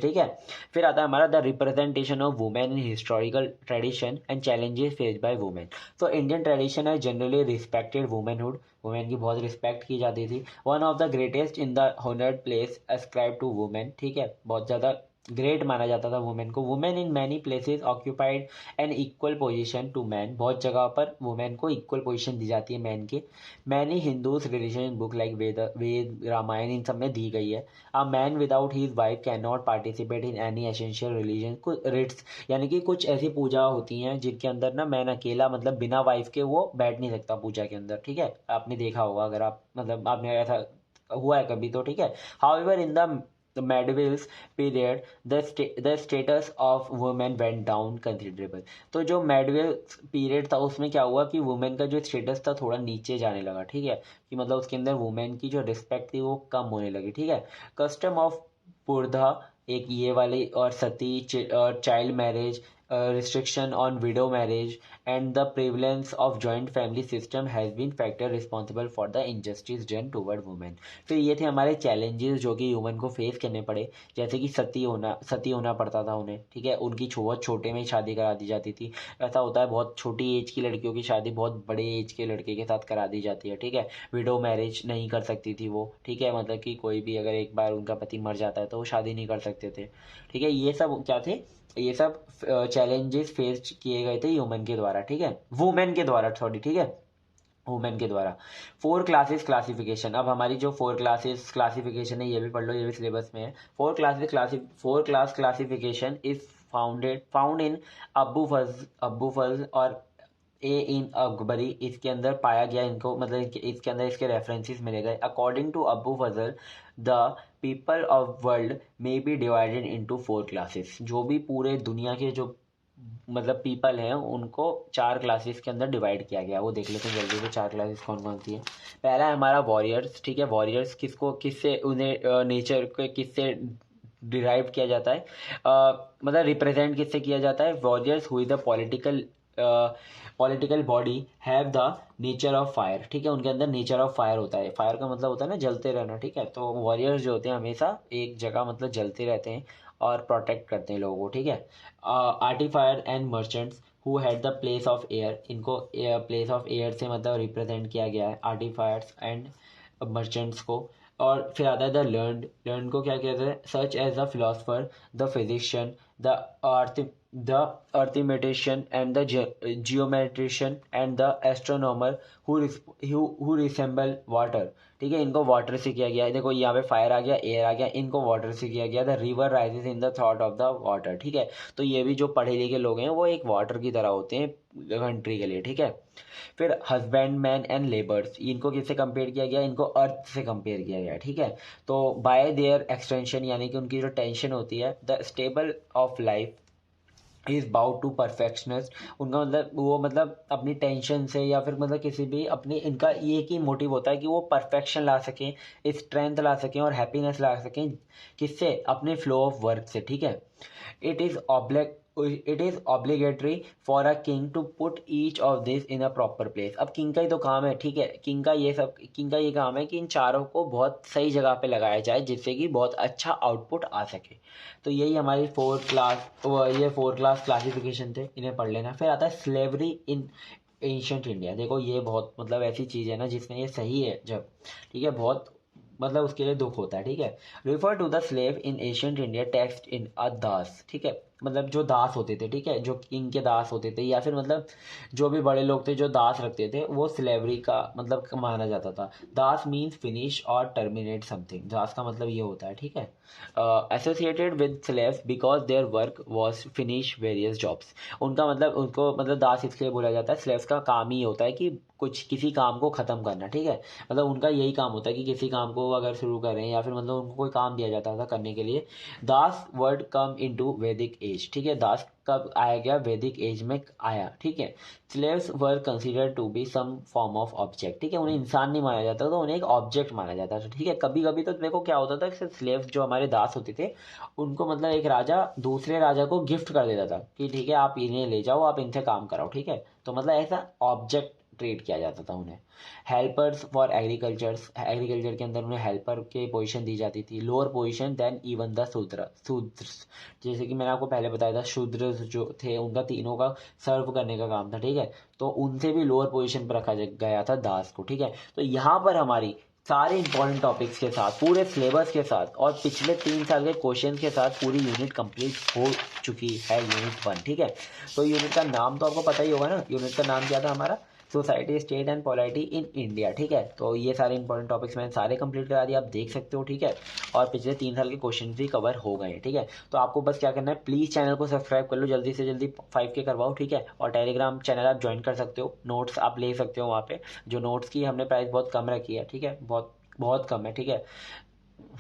ठीक है। फिर आता है हमारा the representation of women in historical tradition and challenges faced by women. तो इंडियन ट्रेडिशन है जनरली रिस्पेक्टेड वुमेनहुड, वुमेन की बहुत रिस्पेक्ट की जाती थी। One of the greatest in the honoured place ascribe to women, ठीक है, बहुत ज़्यादा ग्रेट माना जाता था वुमेन को। Women in many places occupied an equal position to man, बहुत जगह पर वुमेन को इक्वल पोजीशन दी जाती है मैन के। Many Hindus religion book like Veda Ramayana इन सब में दी गई है। A man without his wife can not participate in any essential religion rites, यानी कि कुछ ऐसी पूजा होती हैं जिनके अंदर ना मैन अकेला मतलब बिना वाइफ के वो बैठ नहीं सकता पूजा के अंदर, ठीक है। आपने देखा होगा अगर आप मतलब आपने ऐसा हुआ है कभी तो, ठीक है। However in the medieval period the status of women went down considerable। तो जो medieval period था उसमें क्या हुआ कि वुमेन का जो स्टेटस था थोड़ा नीचे जाने लगा, ठीक है, कि मतलब उसके अंदर वुमेन की जो रिस्पेक्ट थी वो कम होने लगी, ठीक है। कस्टम ऑफ पुर्धा एक ये वाली, और सती और child marriage, restriction on widow marriage and the prevalence of joint family system has been factor responsible for the injustice done toward women। फिर ये थे हमारे चैलेंजेस जो कि ह्यूमन को फेस करने पड़े, जैसे कि सती होना पड़ता था उन्हें, ठीक है, उनकी बहुत छोटे में शादी करा दी जाती थी। ऐसा होता है बहुत छोटी एज की लड़कियों की शादी बहुत बड़े एज के लड़के के साथ करा दी जाती है, ठीक है। विडो मैरिज नहीं कर सकती थी वो, ठीक है, मतलब कि कोई भी अगर एक बार उनका पति मर जाता है तो वो शादी नहीं कर सकते थे, ठीक है। ये सब क्या थे, ये सब चैलेंजेस फेस किए गए थे ह्यूमन के द्वारा, ठीक है, वुमेन के द्वारा, सॉरी, ठीक है, वुमेन के द्वारा। 4 क्लासेस क्लासिफिकेशन, अब हमारी जो 4 क्लासेस क्लासिफिकेशन है ये भी पढ़ लो, ये भी सिलेबस में है। 4 class classification is found in Abu Fazl और ए इन अकबरी, इसके अंदर पाया गया इनको, मतलब इसके अंदर इसके रेफरेंसेस मिले गए। According to Abu Fazl the people of world may be divided into 4 classes. जो भी पूरे दुनिया के जो मतलब पीपल हैं उनको 4 क्लासेस के अंदर डिवाइड किया गया। वो देख लेते हैं जल्दी से 4 क्लासेस कौन कौन सी है। पहला है हमारा वॉरियर्स, ठीक है। वॉरियर्स किससे उन्हें नेचर के किससे डिराइव किया जाता है, मतलब रिप्रेजेंट किससे किया जाता है। वॉरियर्स हुई the political body have the nature of fire, ठीक है। उनके अंदर नेचर ऑफ फायर होता है। फायर का मतलब होता है ना जलते रहना, ठीक है। तो वॉरियर्स जो होते हैं हमेशा एक जगह मतलब जलते रहते हैं और प्रोटेक्ट करते हैं लोगों को, ठीक है। Artificer and merchants who had the place of air, इनको प्लेस ऑफ एयर से मतलब रिप्रेजेंट किया गया है आर्टिफायर्स एंड मर्चेंट्स को। और फिर आता है द लर्न को क्या कहते हैं, such as the philosopher, the physician, the arithmetician and the geometrician and the astronomer who resemble water, ठीक है। इनको वाटर से किया गया है। देखो यहाँ पे फायर आ गया, एयर आ गया, इनको वाटर से किया गया। The river rises in the thought of the water, ठीक है। तो ये भी जो पढ़े लिखे लोग हैं वो एक वाटर की तरह होते हैं कंट्री के लिए, ठीक है। फिर हस्बैंड मैन एंड लेबर्स, इनको किससे कंपेयर किया गया, इनको अर्थ से कंपेयर किया गया, ठीक है। तो बाय देयर एक्सटेंशन, यानी कि उनकी जो टेंशन होती है, the stable of life is bout to perfectionist, उनका मतलब वो मतलब अपनी टेंशन से या फिर मतलब किसी भी अपनी, इनका ये एक ही मोटिव होता है कि वो परफेक्शन ला सकें, स्ट्रेंथ ला सकें और हैप्पीनेस ला सकें। किससे, अपने फ्लो ऑफ वर्क से, ठीक है। It is obligatory for a king to put each of this in a proper place. अब किंग का ही तो काम है, ठीक है। किंग का ये काम है कि इन चारों को बहुत सही जगह पे लगाया जाए जिससे कि बहुत अच्छा आउटपुट आ सके। तो यही हमारी 4 क्लास क्लासिफिकेशन थे, इन्हें पढ़ लेना। फिर आता है स्लेवरी इन एंशिएंट इंडिया। देखो ये बहुत मतलब ऐसी चीज़ है ना जिसमें ये सही है जब, ठीक है, बहुत मतलब उसके लिए दुख होता है, ठीक है। Refer to the slave in ancient India text in a dasa, ठीक है। मतलब जो दास होते थे, ठीक है, जो किंग के दास होते थे या फिर मतलब जो भी बड़े लोग थे जो दास रखते थे, वो स्लेवरी का मतलब माना जाता था। दास मीन्स फिनिश और टर्मिनेट समथिंग, दास का मतलब ये होता है, ठीक है। Associated with slaves because their work was finish various jobs, उनका मतलब उनको मतलब दास इसलिए बोला जाता है, स्लेव्स का काम ही होता है कि कुछ किसी काम को ख़त्म करना, ठीक है। मतलब उनका यही काम होता है कि किसी काम को अगर शुरू करें या फिर मतलब उनको कोई काम दिया जाता था करने के लिए। दास वर्ड कम इनटू वैदिक एज, ठीक है। दास कब आया गया, वैदिक एज में आया, ठीक है। Slaves were considered to be some form of object, ठीक है। उन्हें इंसान नहीं माना जाता था, उन्हें एक ऑब्जेक्ट माना जाता था, ठीक है। कभी कभी तो देखो क्या होता था कि स्लेव्स जो हमारे दास होते थे उनको मतलब एक राजा दूसरे राजा को गिफ्ट कर देता था कि ठीक है आप इन्हें ले जाओ, आप इनसे काम कराओ, ठीक है। तो मतलब ऐसा ऑब्जेक्ट ट्रीट किया जाता था उन्हें। हेल्पर्स फॉर एग्रीकल्चर के अंदर उन्हें हेल्पर के पोजीशन दी जाती थी, lower position than even the Shudra, जैसे कि मैंने आपको पहले बताया था शूद्र जो थे उनका तीनों का सर्व करने का काम था, ठीक है। तो उनसे भी लोअर पोजीशन पर रखा गया था दास को, ठीक है। तो यहाँ पर हमारी सारे इंपॉर्टेंट टॉपिक्स के साथ पूरे सिलेबस के साथ और पिछले 3 साल के क्वेश्चन के साथ पूरी यूनिट कंप्लीट हो चुकी है, यूनिट 1, ठीक है। तो यूनिट का नाम तो आपको पता ही होगा ना, यूनिट का नाम क्या था हमारा, society state and polity in India, ठीक है। तो ये सारे इंपॉर्टेंट टॉपिक्स मैंने सारे कंप्लीट करा दिए, आप देख सकते हो, ठीक है। और पिछले 3 साल के क्वेश्चन भी कवर हो गए हैं, ठीक है। तो आपको बस क्या करना है, प्लीज़ चैनल को सब्सक्राइब कर लो, जल्दी से जल्दी 5K करवाओ, ठीक है। और टेलीग्राम चैनल आप ज्वाइन कर सकते हो, नोट्स आप ले सकते हो वहाँ पे। जो नोट्स की हमने प्राइस बहुत कम रखी है, ठीक है, बहुत बहुत कम है, ठीक है।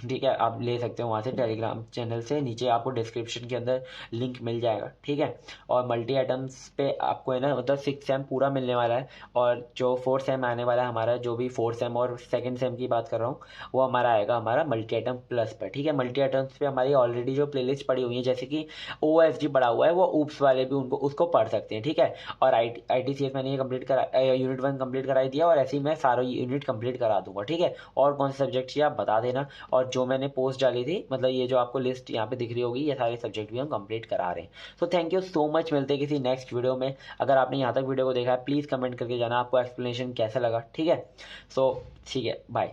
ठीक है, आप ले सकते हो वहाँ से टेलीग्राम चैनल से, नीचे आपको डिस्क्रिप्शन के अंदर लिंक मिल जाएगा, ठीक है। और मल्टी आइटम्स पे आपको है ना मतलब 6 सेम पूरा मिलने वाला है। और जो 4 सेम आने वाला है हमारा, जो भी 4 सेम और सेकंड सेम की बात कर रहा हूँ, वो हमारा आएगा हमारा मल्टी आइटम प्लस पर, ठीक है। मल्टी आइटम्स पे हमारी ऑलरेडी जो प्लेलिस्ट पड़ी हुई है, जैसे कि OFG पड़ा हुआ है, वो ऊप्स वाले भी उनको उसको पढ़ सकते हैं, ठीक है। और ITCS मैंने ये कंप्लीट करा, यूनिट 1 कंप्लीट कराई दिया और ऐसे ही मैं सारा यूनिट कंप्लीट करा दूंगा, ठीक है। और कौन से सब्जेक्ट चाहिए आप बता देना। और जो मैंने पोस्ट डाली थी, मतलब ये जो आपको लिस्ट यहाँ पे दिख रही होगी, ये सारे सब्जेक्ट भी हम कंप्लीट करा रहे हैं। So thank you so much, मिलते हैं किसी नेक्स्ट वीडियो में। अगर आपने यहाँ तक वीडियो को देखा है प्लीज़ कमेंट करके जाना आपको एक्सप्लेनेशन कैसा लगा, ठीक है। सो ठीक है, बाय।